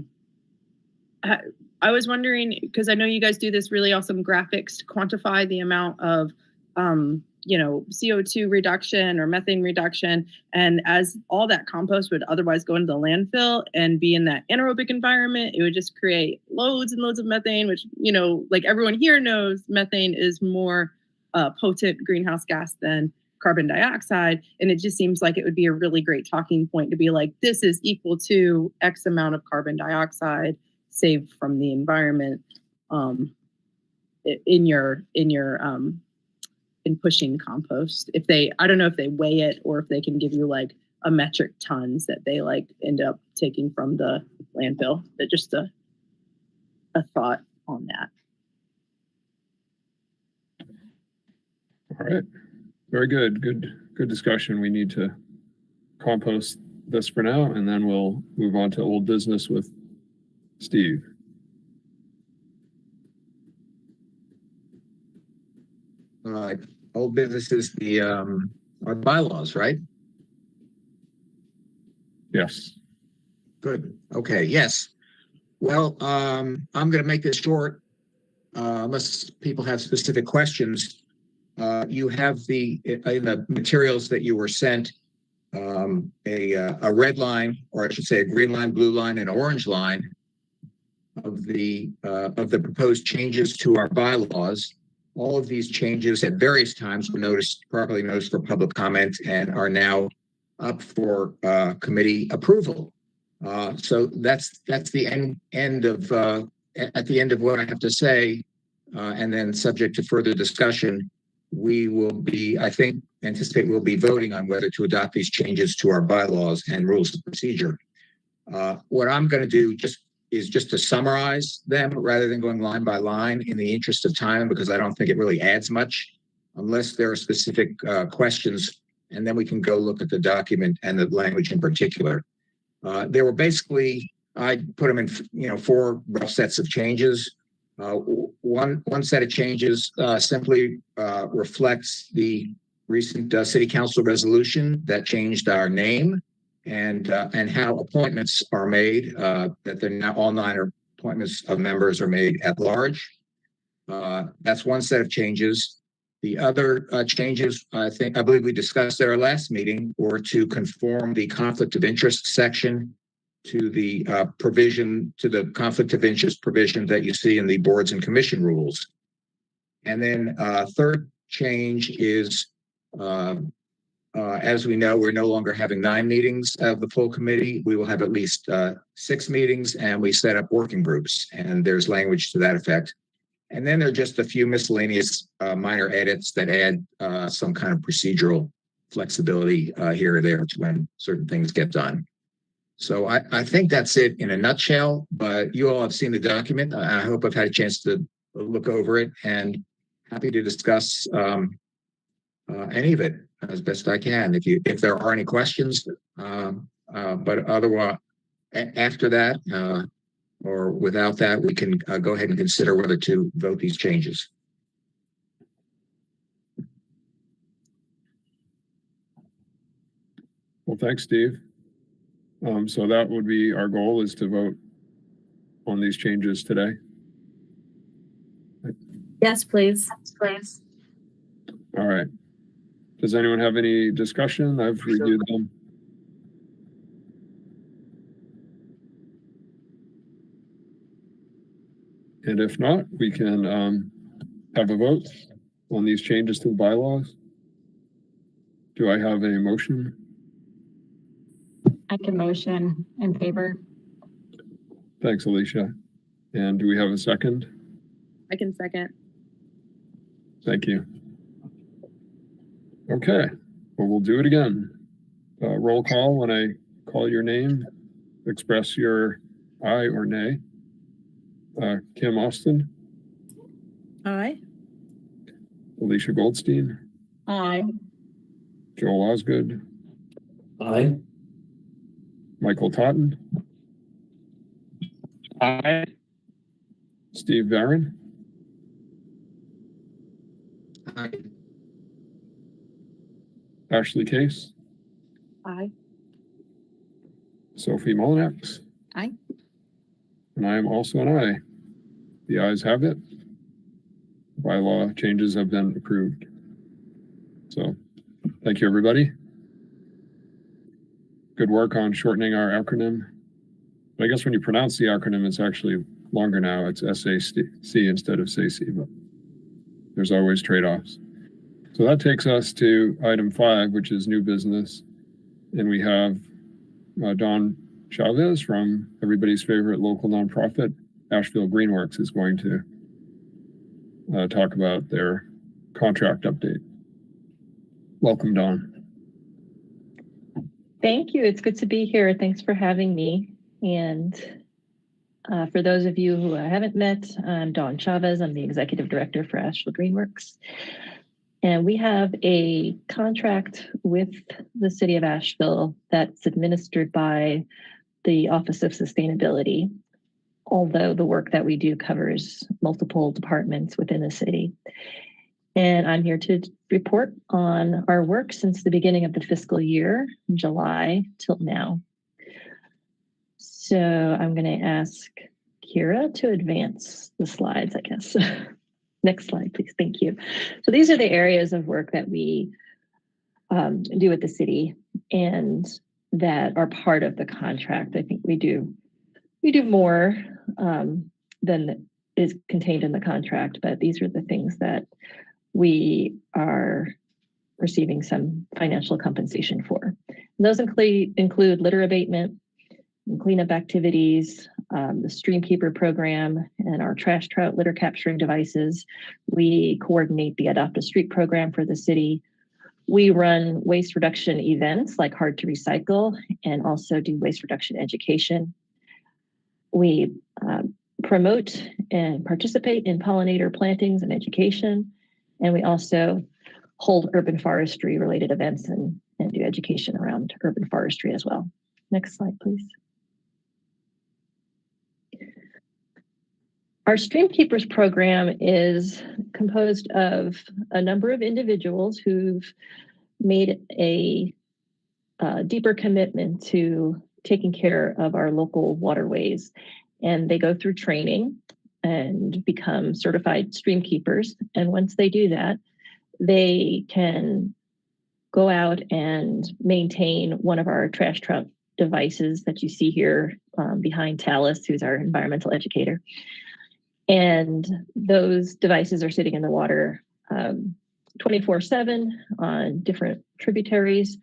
G: was wondering, because I know you guys do this really awesome graphics to quantify the amount of CO2 reduction or methane reduction. And as all that compost would otherwise go into the landfill and be in that anaerobic environment, it would just create loads and loads of methane, which, like everyone here knows, methane is more potent greenhouse gas than carbon dioxide. And it just seems like it would be a really great talking point to be like, this is equal to X amount of carbon dioxide saved from the environment in pushing compost. I don't know if they weigh it or if they can give you like a metric tons that they like end up taking from the landfill. But just a thought on that.
B: All right. Very good. Good discussion. We need to compost this for now, and then we'll move on to old business with Steve.
D: All right. Old business is the our bylaws, right?
B: Yes.
D: Good. Okay. Yes. Well, I'm going to make this short, unless people have specific questions. You have in the materials that you were sent a red line, or I should say a green line, blue line, and orange line of the proposed changes to our bylaws. All of these changes at various times were properly noticed for public comment and are now up for committee approval. So that's the end of at the end of what I have to say, and then subject to further discussion, we will anticipate we'll be voting on whether to adopt these changes to our bylaws and rules of procedure. What I'm going to do is just to summarize them rather than going line by line in the interest of time, because I don't think it really adds much unless there are specific questions, and then we can go look at the document and the language in particular. There were basically, I put them in 4 rough sets of changes. One set of changes simply reflects the recent city council resolution that changed our name and how appointments are made, that they're now all 9 appointments of members are made at large. That's one set of changes. The other changes, I believe we discussed at our last meeting, were to conform the conflict of interest section to the conflict of interest provision that you see in the boards and commission rules. And then third change is, as we know, we're no longer having 9 meetings of the full committee. We will have at least 6 meetings, and we set up working groups, and there's language to that effect. And then there are just a few miscellaneous minor edits that add some kind of procedural flexibility here or there when certain things get done. So I think that's it in a nutshell, but you all have seen the document. I hope I've had a chance to look over it, and happy to discuss any of it as best I can. If there are any questions, but otherwise, after that, or without that, we can go ahead and consider whether to vote these changes.
B: Well, thanks, Steve. So that would be our goal, is to vote on these changes today.
A: Yes, please.
B: All right. Does anyone have any discussion? I've reviewed them. And if not, we can have a vote on these changes to the bylaws. Do I have a motion?
H: I can motion in favor.
B: Thanks, Alicia. And do we have a second?
G: I can second.
B: Thank you. Okay, well, we'll do it again. Roll call. When I call your name, express your aye or nay. Kim Austin,
K: Aye.
B: Alicia Goldstein,
H: Aye.
B: Joel Osgood,
I: Aye.
B: Michael Totten,
F: Aye.
B: Steve Barron,
D: Aye.
B: Ashley Case,
G: Aye.
B: Sophie Molinax.
C: Aye.
B: And I am also an aye. The ayes have it. Bylaw changes have been approved. So thank you, everybody. Good work on shortening our acronym. I guess when you pronounce the acronym, it's actually longer now. It's SAC instead of SAC, but there's always trade-offs. So that takes us to item 5, which is new business. And we have Don Chavez from everybody's favorite local nonprofit, Asheville Greenworks, is going to talk about their contract update. Welcome, Don.
L: Thank you. It's good to be here. Thanks for having me. And for those of you who I haven't met, I'm Dawn Chavez. I'm the Executive Director for Asheville Greenworks. And we have a contract with the City of Asheville that's administered by the Office of Sustainability, although the work that we do covers multiple departments within the city. And I'm here to report on our work since the beginning of the fiscal year, July till now. So I'm going to ask Kira to advance the slides, I guess. Next slide, please. Thank you. So these are the areas of work that we do at the city and that are part of the contract. I think we do more than is contained in the contract, but these are the things that we are receiving some financial compensation for. And those include litter abatement and cleanup activities, the Streamkeeper program, and our trash trout litter capturing devices. We coordinate the Adopt a Street program for the city. We run waste reduction events like Hard to Recycle and also do waste reduction education. We promote and participate in pollinator plantings and education. And we also hold urban forestry related events and do education around urban forestry as well. Next slide, please. Our Streamkeepers program is composed of a number of individuals who've made a deeper commitment to taking care of our local waterways. And they go through training and become certified Streamkeepers. And once they do that, they can go out and maintain one of our trash truck devices that you see here behind Talis, who's our environmental educator. And those devices are sitting in the water 24/7 on different tributaries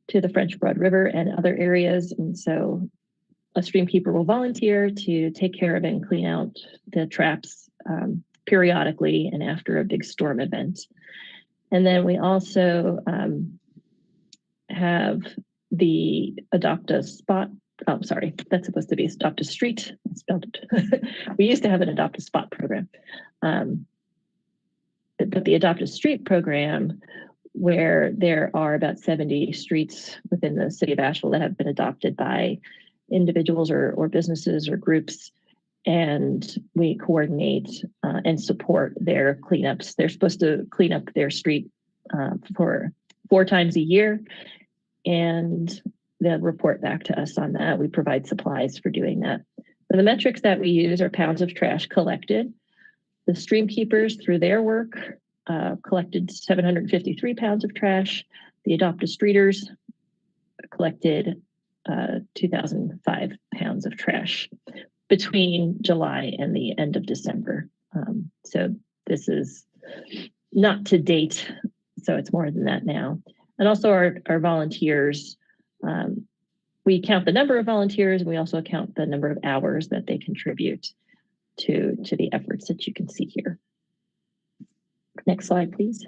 L: to the French Broad River and other areas. And so a streamkeeper will volunteer to take care of and clean out the traps periodically and after a big storm event. And then we also have the Adopt a Spot. Oh, sorry, that's supposed to be Adopt a Street. I spelled it. We used to have an Adopt a Spot program. But the Adopt a Street program, where there are about 70 streets within the city of Asheville that have been adopted by individuals or businesses or groups, and we coordinate and support their cleanups. They're supposed to clean up their street for 4 times a year, and they'll report back to us on that. We provide supplies for doing that. So the metrics that we use are pounds of trash collected. The stream keepers, through their work, collected 753 pounds of trash. The Adopt a Streeters collected 2,005 pounds of trash between July and the end of December. So this is not to date, so it's more than that now. And also our volunteers, we count the number of volunteers, and we also count the number of hours that they contribute to the efforts that you can see here. Next slide, please.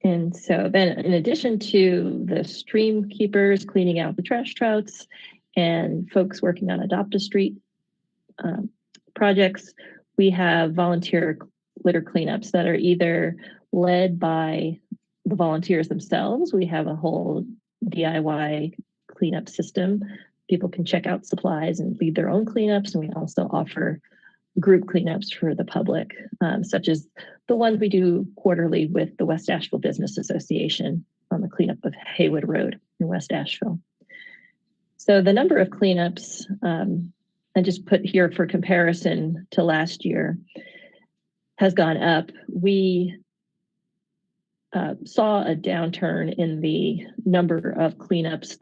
L: And so then, in addition to the stream keepers cleaning out the trash trouts and folks working on Adopt a Street projects, we have volunteer litter cleanups that are either led by the volunteers themselves. We have a whole DIY cleanup system. People can check out supplies and lead their own cleanups. And we also offer group cleanups for the public, such as the ones we do quarterly with the West Asheville Business Association on the cleanup of Haywood Road in West Asheville. So the number of cleanups, I just put here for comparison to last year, has gone up. We saw a downturn in the number of cleanups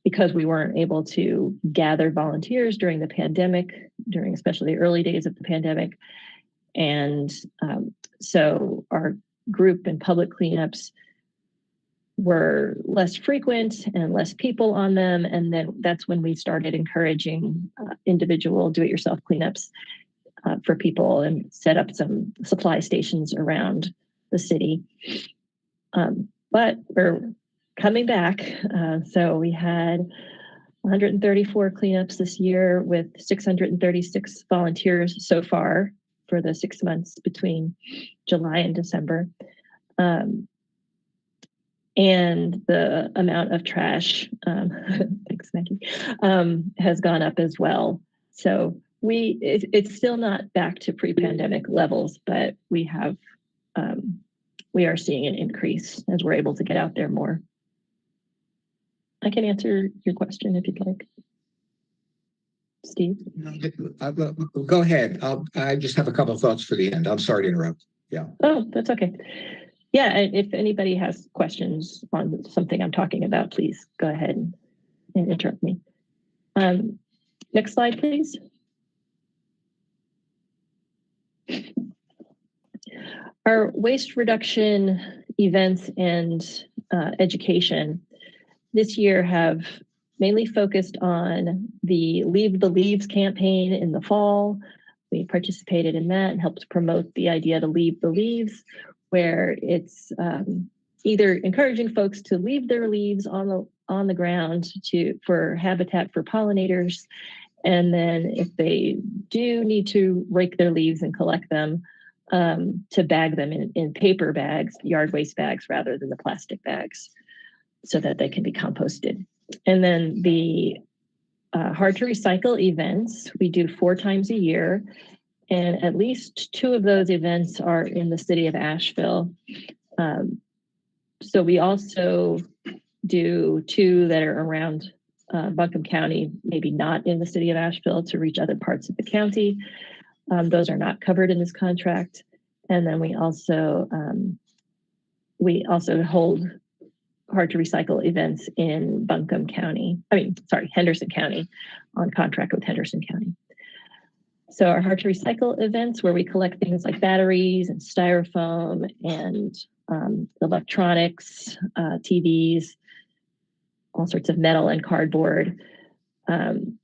L: because we weren't able to gather volunteers during the pandemic, during especially the early days of the pandemic. And so our group and public cleanups were less frequent and less people on them. And then that's when we started encouraging individual do-it-yourself cleanups for people and set up some supply stations around the city. But we're coming back. So we had 134 cleanups this year with 636 volunteers so far for the 6 months between July and December. And the amount of trash, thanks, Maggie, has gone up as well. So it's still not back to pre-pandemic levels, but we are seeing an increase as we're able to get out there more. I can answer your question if you'd like. Steve?
D: Go ahead. I just have a couple of thoughts for the end. I'm sorry to interrupt. Yeah.
L: Oh, that's okay. Yeah, if anybody has questions on something I'm talking about, please go ahead and interrupt me. Next slide, please. Our waste reduction events and education this year have mainly focused on the Leave the Leaves campaign in the fall. We participated in that and helped promote the idea to leave the leaves, where it's either encouraging folks to leave their leaves on the ground for habitat for pollinators, and then if they do need to rake their leaves and collect them, to bag them in paper bags, yard waste bags, rather than the plastic bags, so that they can be composted. And then the hard to recycle events, we do 4 times a year. And at least 2 of those events are in the city of Asheville. So we also do 2 that are around Buncombe County, maybe not in the city of Asheville, to reach other parts of the county. Those are not covered in this contract. And then we also hold hard to recycle events in Henderson County, on contract with Henderson County. So our hard to recycle events, where we collect things like batteries and styrofoam and electronics, TVs, all sorts of metal and cardboard. And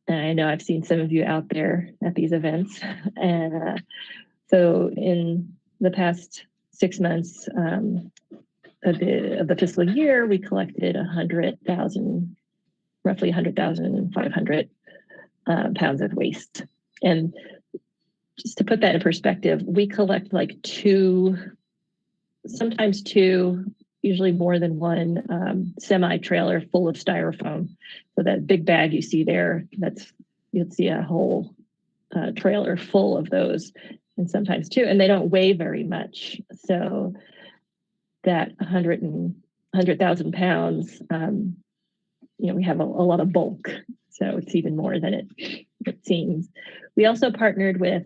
L: I know I've seen some of you out there at these events. And so in the past 6 months of the fiscal year, we collected roughly 100,500 pounds of waste. And just to put that in perspective, we collect like sometimes two, usually more than one semi-trailer full of styrofoam. So that big bag you see there, you'll see a whole trailer full of those, and sometimes two, and they don't weigh very much. So that 100,000 pounds, we have a lot of bulk. So it's even more than it seems. We also partnered with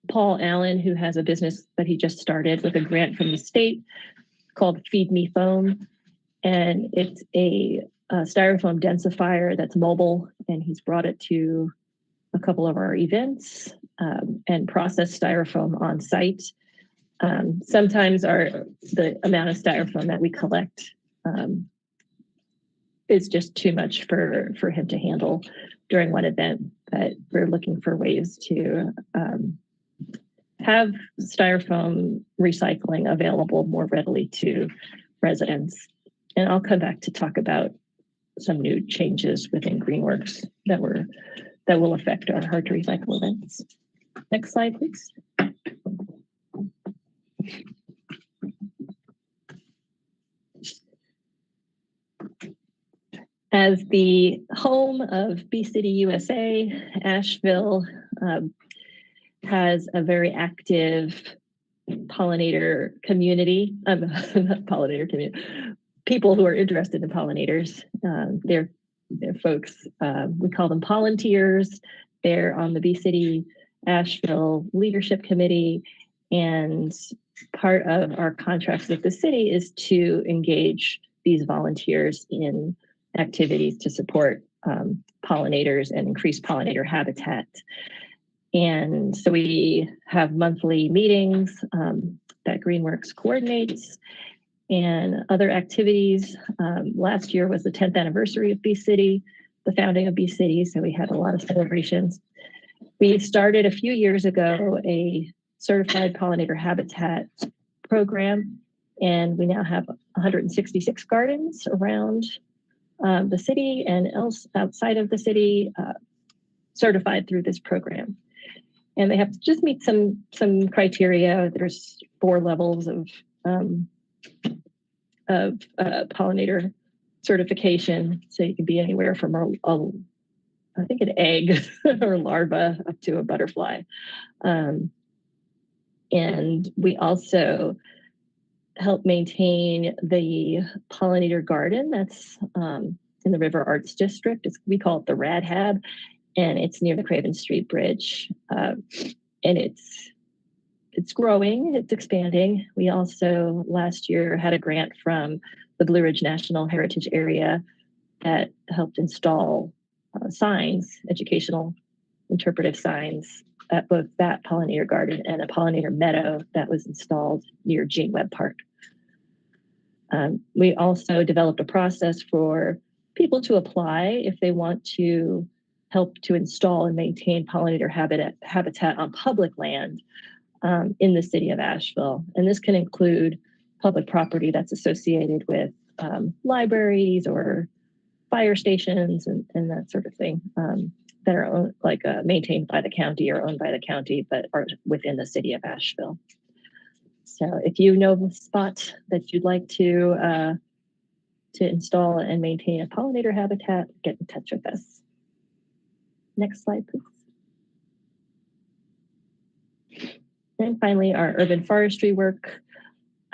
L: Paul Allen, who has a business that he just started with a grant from the state called Feed Me Foam. And it's a styrofoam densifier that's mobile, and he's brought it to a couple of our events and processed styrofoam on site. Sometimes the amount of styrofoam that we collect is just too much for him to handle during one event, but we're looking for ways to have styrofoam recycling available more readily to residents. And I'll come back to talk about some new changes within Greenworks that will affect our hard to recycle events. Next slide, please. As the home of Bee City USA, Asheville has a very active pollinator community. Not pollinator community. People who are interested in pollinators. They're folks, we call them volunteers. They're on the Bee City Asheville Leadership Committee, and part of our contracts with the city is to engage these volunteers in activities to support pollinators and increase pollinator habitat. And so we have monthly meetings that Greenworks coordinates and other activities. Last year was the 10th anniversary of Bee City, the founding of Bee City, so we had a lot of celebrations. We started a few years ago a certified pollinator habitat program, and we now have 166 gardens around the city and else outside of the city certified through this program. And they have to just meet some criteria. There's 4 levels of pollinator certification. So you can be anywhere from I think an egg or larva up to a butterfly. And we also help maintain the pollinator garden that's in the River Arts District. We call it the Radhab, and it's near the Craven Street Bridge. And it's growing, it's expanding. We also last year had a grant from the Blue Ridge National Heritage Area that helped install signs, educational interpretive signs at both that pollinator garden and a pollinator meadow that was installed near Gene Webb Park. We also developed a process for people to apply if they want to help to install and maintain pollinator habitat on public land in the city of Asheville. And this can include public property that's associated with libraries or fire stations and that sort of thing that are maintained by the county or owned by the county, but are within the city of Asheville. So if you know the spot that you'd like to install and maintain a pollinator habitat, get in touch with us. Next slide, please. And finally, our urban forestry work.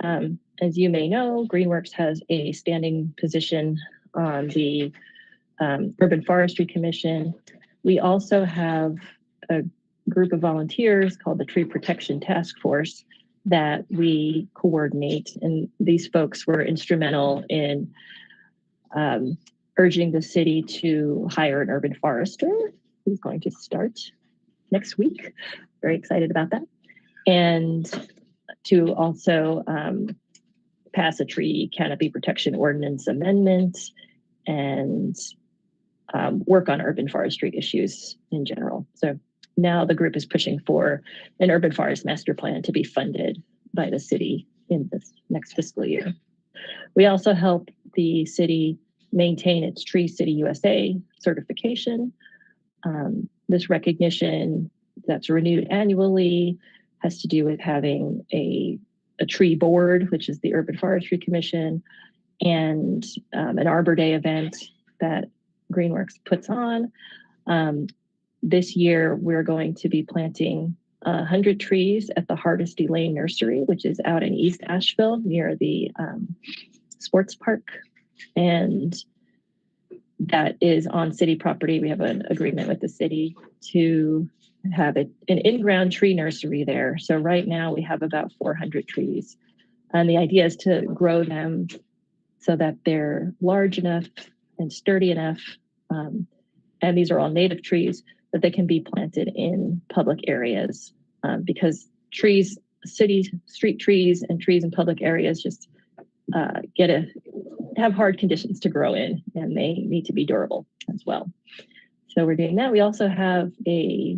L: As you may know, Greenworks has a standing position on the Urban Forestry Commission. We also have a group of volunteers called the Tree Protection Task Force that we coordinate. And these folks were instrumental in urging the city to hire an urban forester who's going to start next week. Very excited about that. And to also pass a tree canopy protection ordinance amendment and work on urban forestry issues in general. So now the group is pushing for an urban forest master plan to be funded by the city in this next fiscal year. We also help the city maintain its Tree City USA certification. This recognition that's renewed annually has to do with having a tree board, which is the Urban Forestry Commission, and an Arbor Day event that Greenworks puts on. This year, we're going to be planting 100 trees at the Hardesty Lane Nursery, which is out in East Asheville near the sports park. And that is on city property. We have an agreement with the city to have an in-ground tree nursery there. So right now we have about 400 trees. And the idea is to grow them so that they're large enough and sturdy enough. And these are all native trees that they can be planted in public areas because trees, city street trees and trees in public areas just have hard conditions to grow in, and they need to be durable as well. So we're doing that. We also have a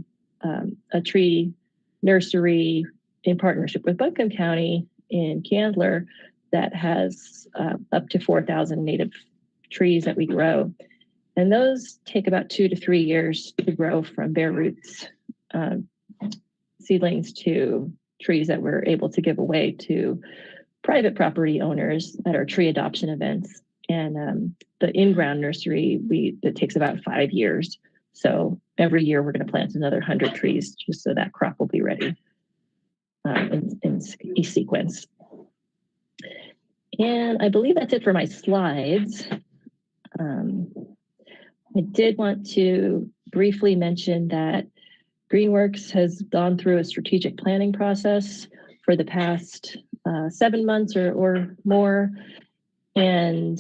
L: tree nursery in partnership with Buncombe County in Candler that has up to 4,000 native trees that we grow. And those take about 2 to 3 years to grow from bare roots seedlings to trees that we're able to give away to private property owners at our tree adoption events. And the in-ground nursery, it takes about 5 years. So every year we're going to plant another 100 trees just so that crop will be ready in sequence. And I believe that's it for my slides. I did want to briefly mention that Greenworks has gone through a strategic planning process for the past 7 months or more. And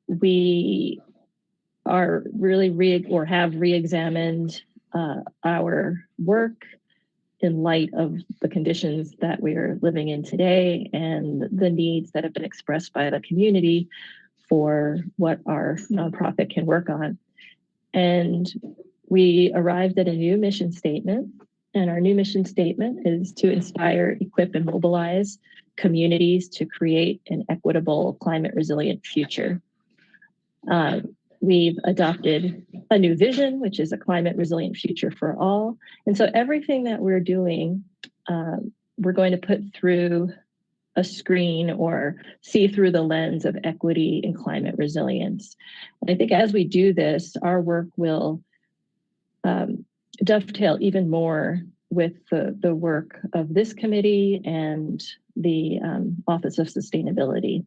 L: we are really have re-examined our work in light of the conditions that we are living in today and the needs that have been expressed by the community for what our nonprofit can work on. And we arrived at a new mission statement. And our new mission statement is to inspire, equip, and mobilize communities to create an equitable, climate resilient future. We've adopted a new vision, which is a climate resilient future for all. And so everything that we're doing, we're going to put through a screen or see through the lens of equity and climate resilience. And I think as we do this, our work will dovetail even more with the work of this committee and the Office of Sustainability.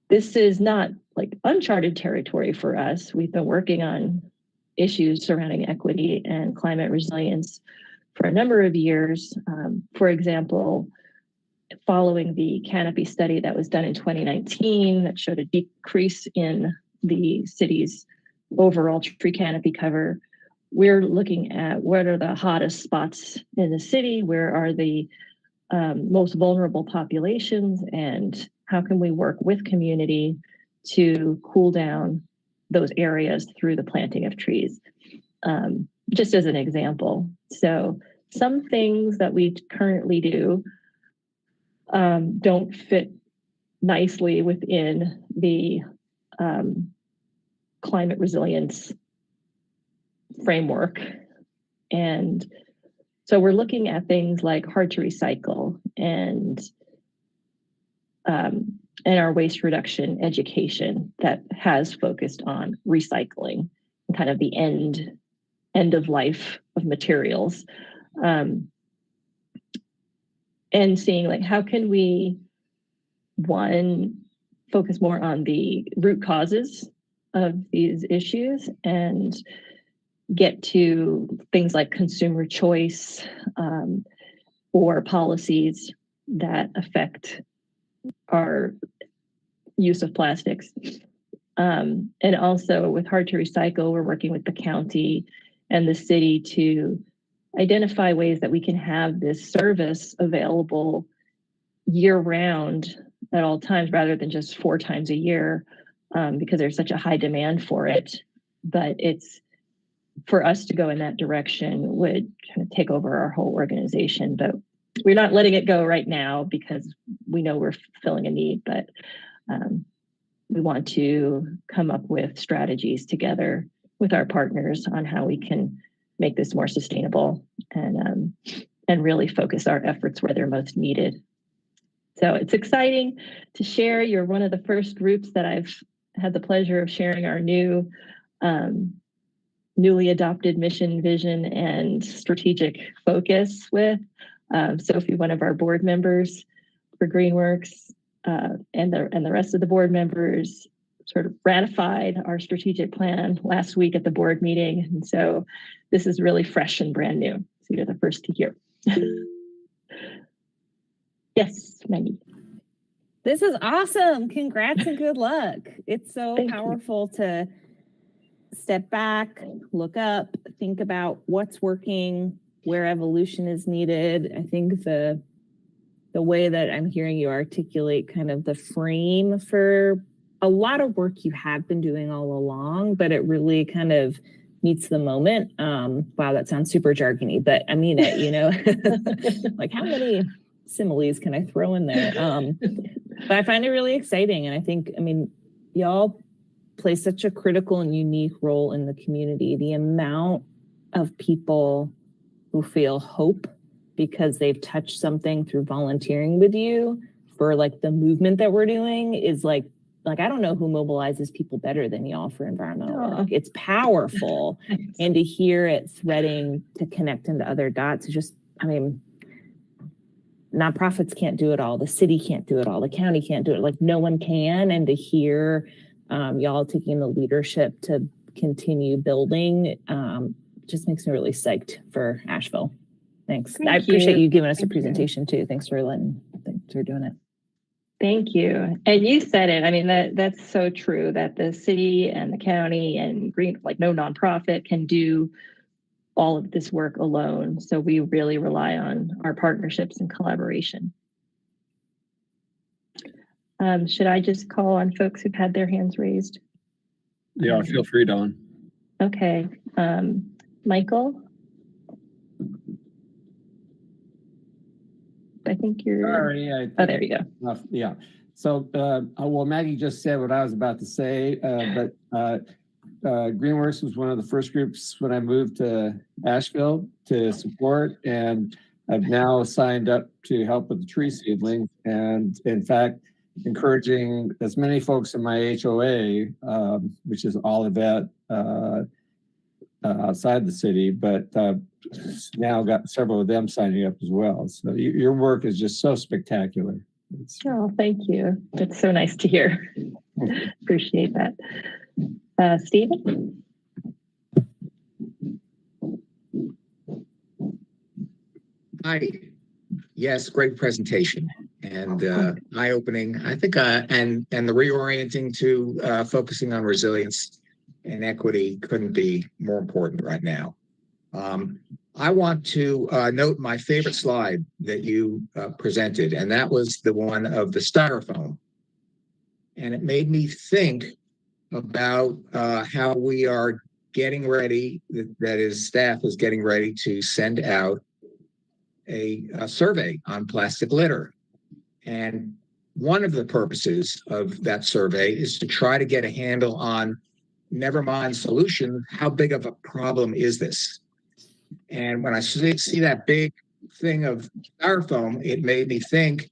L: This is not like uncharted territory for us. We've been working on issues surrounding equity and climate resilience for a number of years. For example, following the canopy study that was done in 2019 that showed a decrease in the city's overall tree canopy cover, we're looking at what are the hottest spots in the city, where are the most vulnerable populations, and how can we work with community to cool down those areas through the planting of trees, just as an example. So some things that we currently do don't fit nicely within the climate resilience framework. And so we're looking at things like hard to recycle and our waste reduction education that has focused on recycling and kind of the end of life of materials. And seeing like, how can we, one, focus more on the root causes of these issues and get to things like consumer choice, or policies that affect our use of plastics. And also with Hard to Recycle, we're working with the county and the city to identify ways that we can have this service available year round at all times rather than just 4 times a year, because there's such a high demand for it. But it's for us to go in that direction would kind of take over our whole organization. But we're not letting it go right now because we know we're filling a need, but we want to come up with strategies together with our partners on how we can make this more sustainable and really focus our efforts where they're most needed. So it's exciting to share. You're one of the first groups that I've had the pleasure of sharing our newly adopted mission, vision, and strategic focus with. Sophie, one of our board members for Greenworks, and the rest of the board members sort of ratified our strategic plan last week at the board meeting. And so this is really fresh and brand new. So you're the first to hear. Yes, Maggie.
J: This is awesome. Congrats and good luck. It's so powerful to step back, look up, think about what's working, where evolution is needed. I think the way that I'm hearing you articulate kind of the frame for a lot of work you have been doing all along, but it really kind of meets the moment. Wow, that sounds super jargony, but I mean it, you know, like how many similes can I throw in there? But I find it really exciting. And I think, I mean, y'all play such a critical and unique role in the community. The amount of people who feel hope because they've touched something through volunteering with you for like the movement that we're doing is like I don't know who mobilizes people better than y'all for environmental work. It's powerful. And to hear it threading to connect into other dots is just, I mean, nonprofits can't do it all. The city can't do it all. The county can't do it. Like no one can. And to hear y'all taking the leadership to continue building just makes me really psyched for Asheville. Thanks. I appreciate you giving us a presentation too. Thanks for doing it.
L: Thank you. And you said it. I mean, that's so true that the city and the county and like no nonprofit can do all of this work alone. So we really rely on our partnerships and collaboration. Should I just call on folks who've had their hands raised?
B: Yeah, feel free, Dawn.
L: Okay. Michael? I think you're...
M: Sorry.
L: There you go.
M: Yeah. So, well, Maggie just said what I was about to say, but Greenworks was one of the first groups when I moved to Asheville to support, and I've now signed up to help with the tree seedling, and in fact, encouraging as many folks in my HOA, which is Olivet, outside the city, but now got several of them signing up as well. So your work is just so spectacular.
L: Oh, thank you. It's so nice to hear. Appreciate that. Stephen?
D: Hi. Yes, great presentation and eye-opening. I think and the reorienting to focusing on resilience and equity couldn't be more important right now. I want to note my favorite slide that you presented, and that was the one of the styrofoam. And it made me think about how we are getting ready, that is, staff is getting ready to send out a survey on plastic litter. And one of the purposes of that survey is to try to get a handle on, never mind solution, how big of a problem is this? And when I see that big thing of styrofoam, it made me think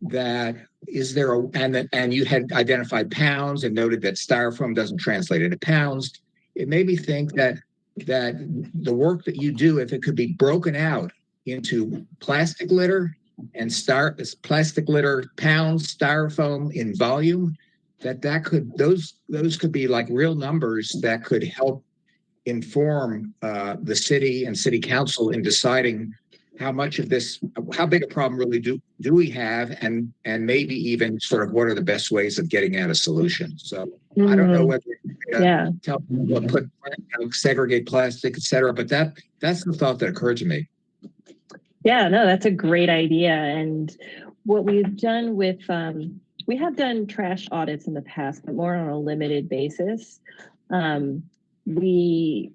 D: that is there a, and you had identified pounds and noted that styrofoam doesn't translate into pounds. It made me think that the work that you do, if it could be broken out into plastic litter and plastic litter pounds, styrofoam in volume, that could, those could be like real numbers that could help inform the city and city council in deciding how much of this, how big a problem really do we have, and maybe even sort of what are the best ways of getting at a solution. So I don't know whether tell people put segregate plastic, etc. But that's the thought that occurred to me.
L: Yeah, no, that's a great idea. And what we've done with we have done trash audits in the past, but more on a limited basis. We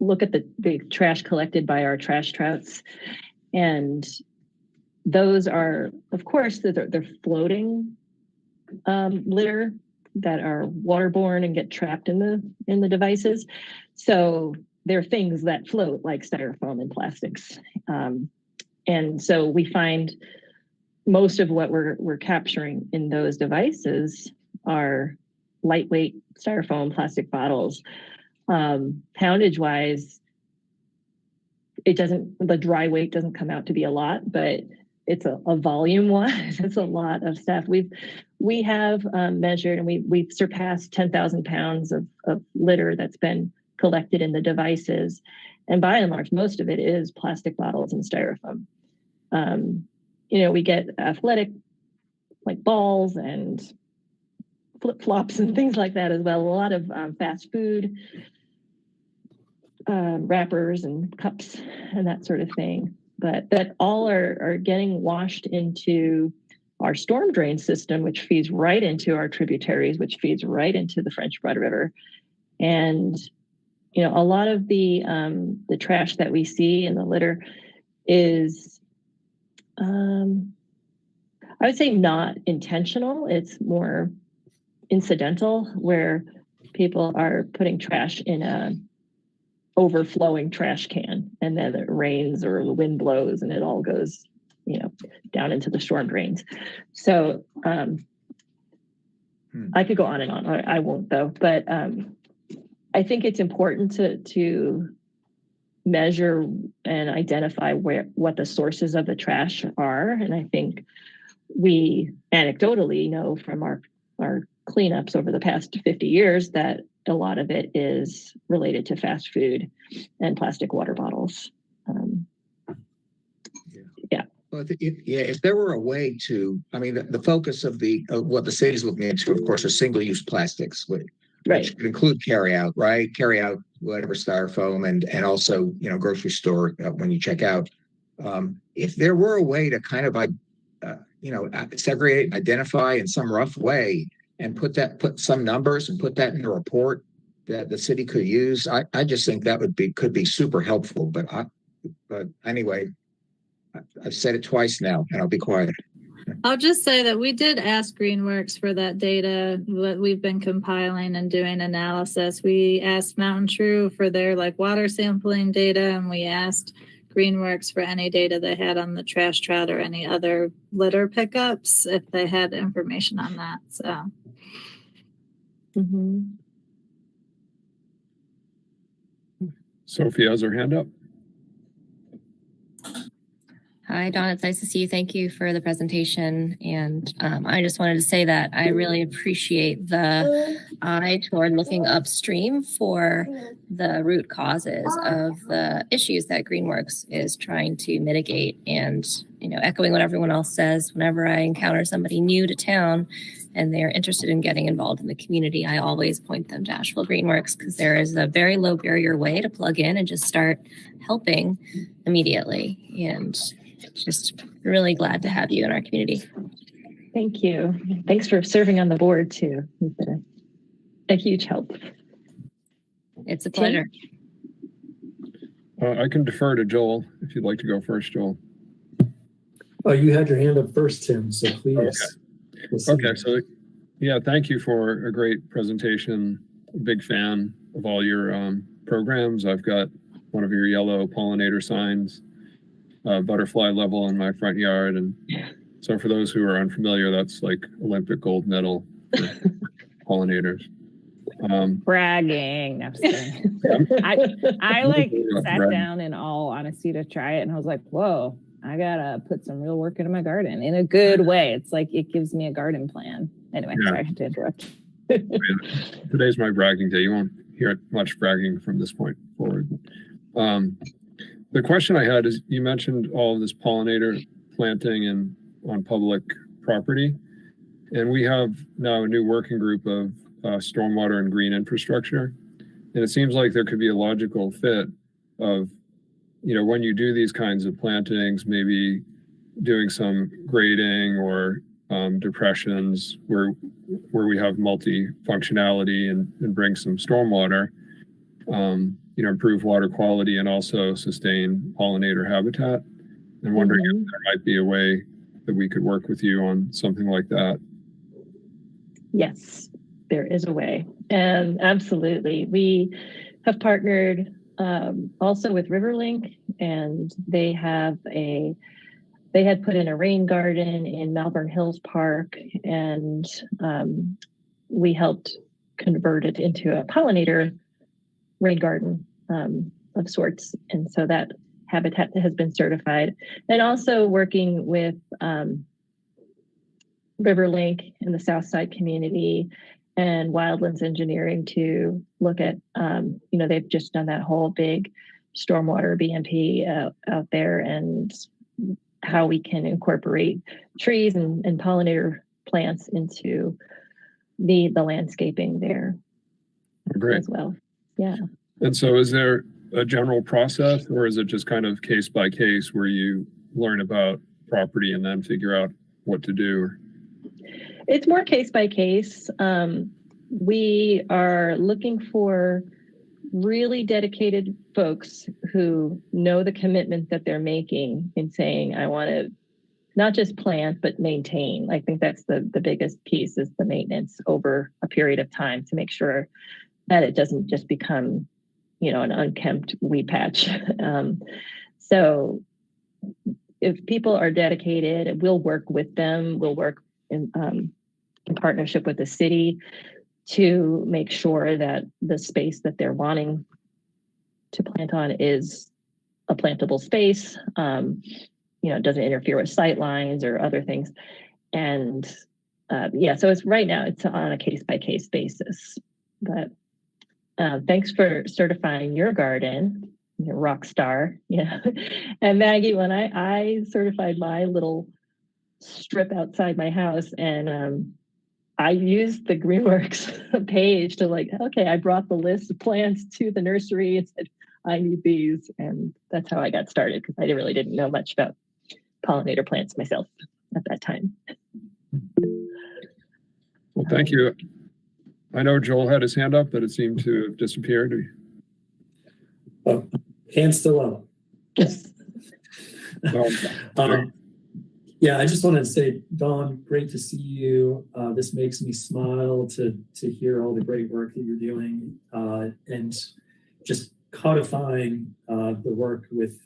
L: look at the trash collected by our trash trouts, and those are, of course, they're floating litter that are waterborne and get trapped in the devices. So they're things that float, like styrofoam and plastics. And so we find most of what we're capturing in those devices are lightweight styrofoam plastic bottles. Poundage wise, the dry weight doesn't come out to be a lot, but it's a volume wise, it's a lot of stuff. We have measured, and we've surpassed 10,000 pounds of litter that's been collected in the devices. And by and large, most of it is plastic bottles and styrofoam. We get athletic, like balls and flip-flops and things like that as well. A lot of fast food wrappers and cups and that sort of thing. But that all are getting washed into our storm drain system, which feeds right into our tributaries, which feeds right into the French Broad River. And a lot of the trash that we see in the litter is, I would say, not intentional. It's more incidental, where people are putting trash in a overflowing trash can, and then it rains or the wind blows and it all goes, down into the storm drains. So I could go on and on. I won't though, but I think it's important to measure and identify what the sources of the trash are. And I think we anecdotally know from our cleanups over the past 50 years that a lot of it is related to fast food and plastic water bottles.
D: Well, if there were a way to, the focus of what the city's looking into, of course, are single-use plastics, which could include carry-out, right? Carry-out, whatever, styrofoam, and also, grocery store when you check out. If there were a way to kind of, segregate, identify in some rough way, and put some numbers and put that in a report that the city could use, I just think that could be super helpful. But anyway, I've said it twice now, and I'll be quiet.
E: I'll just say that we did ask Greenworks for that data that we've been compiling and doing analysis. We asked Mountain True for their water sampling data, and we asked Greenworks for any data they had on the trash trout or any other litter pickups if they had information on that. So.
B: Sophie has her hand up.
C: Hi, Dawn. It's nice to see you. Thank you for the presentation. And I just wanted to say that I really appreciate the eye toward looking upstream for the root causes of the issues that Greenworks is trying to mitigate. And, echoing what everyone else says, whenever I encounter somebody new to town and they're interested in getting involved in the community, I always point them to Asheville Greenworks, because there is a very low barrier way to plug in and just start helping immediately. And just really glad to have you in our community.
L: Thank you. Thanks for serving on the board too. You've been a huge help.
C: It's a pleasure.
B: I can defer to Joel if you'd like to go first, Joel.
I: Oh, you had your hand up first, Tim, so please.
B: Okay, so thank you for a great presentation. A big fan of all your programs. I've got one of your yellow pollinator signs, butterfly level in my front yard. And so for those who are unfamiliar, that's like Olympic gold medal for pollinators.
J: Bragging. No, I'm just kidding. I sat down in all honesty to try it, and I was like, whoa, I gotta put some real work into my garden in a good way. It's like it gives me a garden plan. Anyway, sorry to interrupt.
B: Today's my bragging day. You won't hear much bragging from this point forward. The question I had is, you mentioned all of this pollinator planting and on public property, and we have now a new working group of stormwater and green infrastructure, and it seems like there could be a logical fit of, you know, when you do these kinds of plantings, maybe doing some grading or depressions where we have multi-functionality and bring some stormwater, you know, improve water quality and also sustain pollinator habitat. And wondering if there might be a way that we could work with you on something like that.
L: Yes, there is a way. And absolutely. We have partnered also with Riverlink, and they had put in a rain garden in Malvern Hills Park, and we helped convert it into a pollinator rain garden of sorts. And so that habitat has been certified. And also working with Riverlink in the Southside community and Wildlands Engineering to look at, you know, they've just done that whole big stormwater BMP out there, and how we can incorporate trees and pollinator plants into the landscaping there.
B: Great.
L: As well. Yeah.
B: And so is there a general process, or is it just kind of case by case where you learn about property and then figure out what to do?
L: It's more case by case. We are looking for really dedicated folks who know the commitment that they're making in saying, I want to not just plant, but maintain. I think that's the biggest piece, is the maintenance over a period of time to make sure that it doesn't just become, you know, an unkempt weed patch. So if people are dedicated, we'll work with them. We'll work in partnership with the city to make sure that the space that they're wanting to plant on is a plantable space. You know, it doesn't interfere with sight lines or other things. And yeah, so it's right now it's on a case by case basis. But thanks for certifying your garden, your rock star. Yeah. And Maggie, when I certified my little strip outside my house, and I used the Greenworks page to like, okay, I brought the list of plants to the nursery and said, I need these. And that's how I got started, because I really didn't know much about pollinator plants myself at that time.
B: Well, thank you. I know Joel had his hand up, but it seemed to have disappeared.
I: Oh, hand still up. Yeah, I just wanted to say, Dawn, great to see you. This makes me smile to hear all the great work that you're doing, and just codifying the work with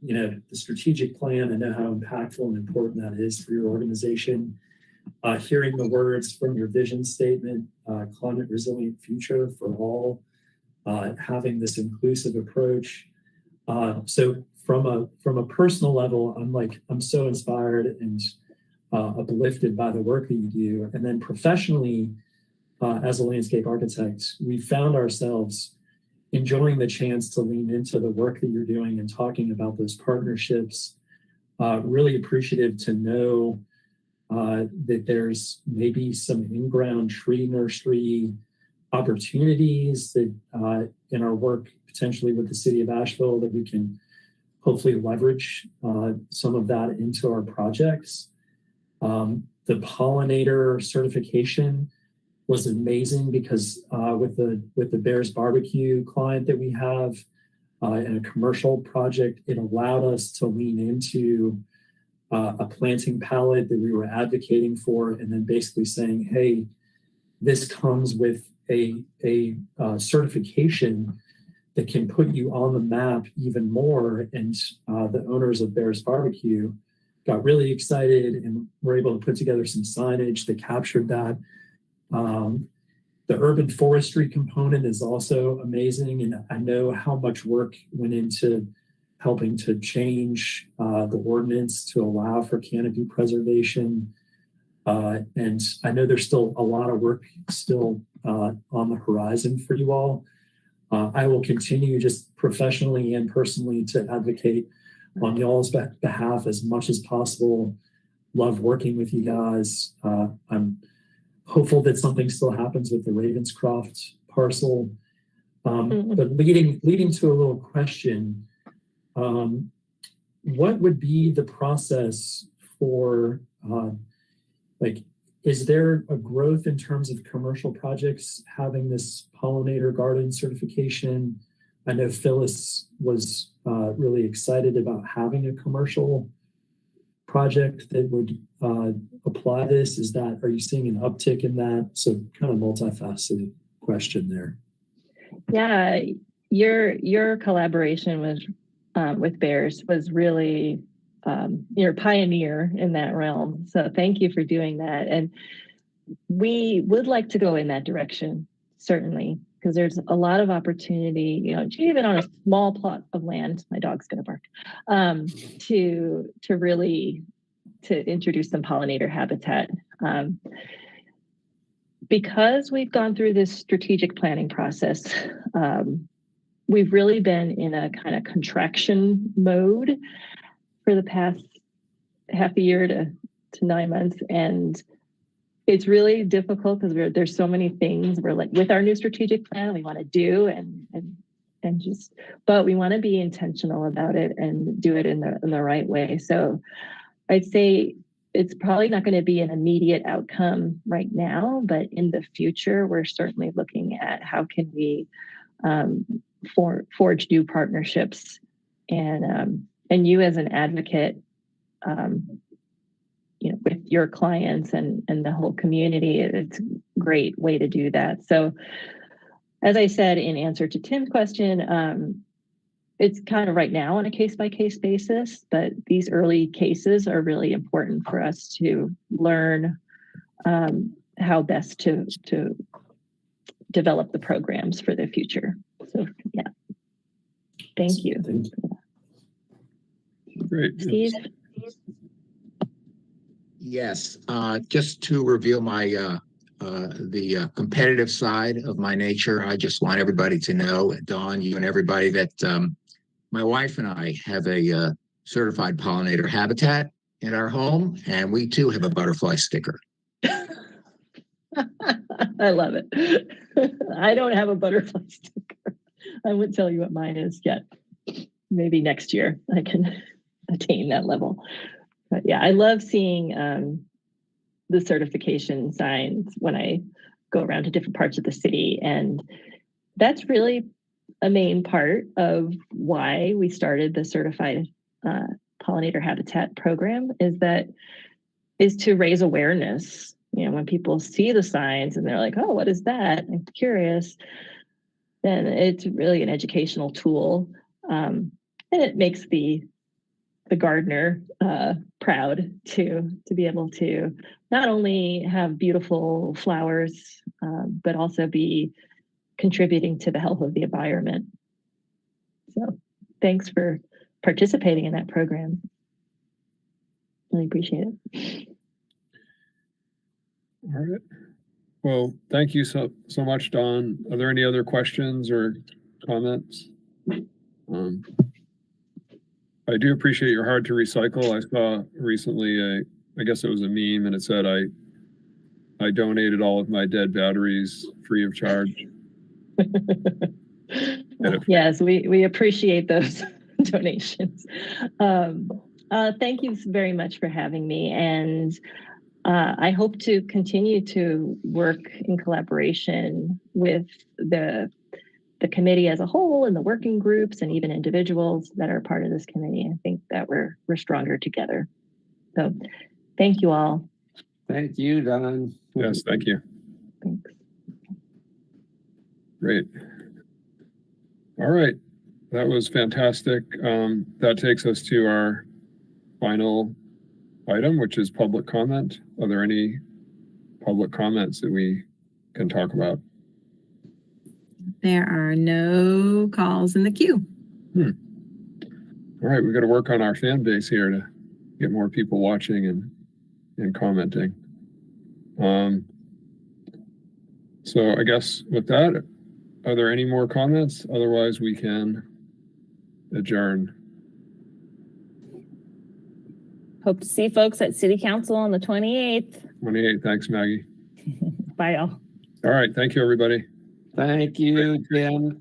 I: you know, the strategic plan. I know how impactful and important that is for your organization. Hearing the words from your vision statement, climate resilient future for all, having this inclusive approach. So from a personal level, I'm so inspired and uplifted by the work that you do. And then professionally, as a landscape architect, we found ourselves enjoying the chance to lean into the work that you're doing and talking about those partnerships. Really appreciative to know that there's maybe some in-ground tree nursery opportunities that in our work potentially with the city of Asheville, that we can hopefully leverage some of that into our projects. The pollinator certification was amazing, because with the Bears Barbecue client that we have in a commercial project, it allowed us to lean into a planting palette that we were advocating for, and then basically saying, hey, this comes with a certification that can put you on the map even more. And the owners of Bears Barbecue got really excited and were able to put together some signage that captured that. The urban forestry component is also amazing, and I know how much work went into helping to change the ordinance to allow for canopy preservation. And I know there's still a lot of work still on the horizon for you all. I will continue just professionally and personally to advocate on y'all's behalf as much as possible. Love working with you guys. I'm hopeful that something still happens with the Ravenscroft parcel. But leading to a little question, what would be the process for, is there a growth in terms of commercial projects having this pollinator garden certification? I know Phyllis was really excited about having a commercial project that would apply this. Are you seeing an uptick in that? So kind of multifaceted question there.
L: Yeah, your collaboration with Bears was really you're a pioneer in that realm. So thank you for doing that. And we would like to go in that direction, certainly, because there's a lot of opportunity, even on a small plot of land, my dog's going to bark, to really introduce some pollinator habitat. Because we've gone through this strategic planning process, we've really been in a kind of contraction mode for the past half a year to 9 months. And it's really difficult because there's so many things we're like with our new strategic plan we want to do but we want to be intentional about it and do it in the right way. So I'd say it's probably not going to be an immediate outcome right now, but in the future, we're certainly looking at how can we forge new partnerships, and you as an advocate, with your clients and the whole community, it's a great way to do that. So, as I said in answer to Tim's question, it's kind of right now on a case-by-case basis, but these early cases are really important for us to learn how best to develop the programs for the future. So, yeah. Thank you.
B: Great.
L: Steve?
D: Yes, just to reveal my the competitive side of my nature, I just want everybody to know, Dawn, you and everybody, that my wife and I have a certified pollinator habitat in our home, and we too have a butterfly sticker.
L: I love it. I don't have a butterfly sticker. I wouldn't tell you what mine is yet. Maybe next year I can attain that level. But yeah, I love seeing the certification signs when I go around to different parts of the city. And that's really a main part of why we started the certified pollinator habitat program, is to raise awareness. When people see the signs and they're like, oh, what is that? I'm curious. Then it's really an educational tool. And it makes the gardener proud to be able to not only have beautiful flowers, but also be contributing to the health of the environment. So thanks for participating in that program. Really appreciate it.
B: All right. Well, thank you so much, Dawn. Are there any other questions or comments? I do appreciate your hard to recycle. I saw recently I guess it was a meme, and it said I donated all of my dead batteries free of charge.
L: Yes, we appreciate those donations. Thank you very much for having me, and I hope to continue to work in collaboration with the committee as a whole and the working groups and even individuals that are part of this committee. I think that we're stronger together. So thank you all.
M: Thank you, Don.
B: Yes, thank you.
L: Thanks.
B: Great. All right. That was fantastic. That takes us to our final item, which is public comment. Are there any public comments that we can talk about?
A: There are no calls in the queue.
B: All right, we got to work on our fan base here to get more people watching and commenting. So I guess with that, Are there any more comments? Otherwise, we can adjourn.
J: Hope to see folks at City Council on the 28th.
B: 28. Thanks, Maggie.
J: Bye, y'all.
B: All right. Thank you, everybody.
M: Thank you, Jim.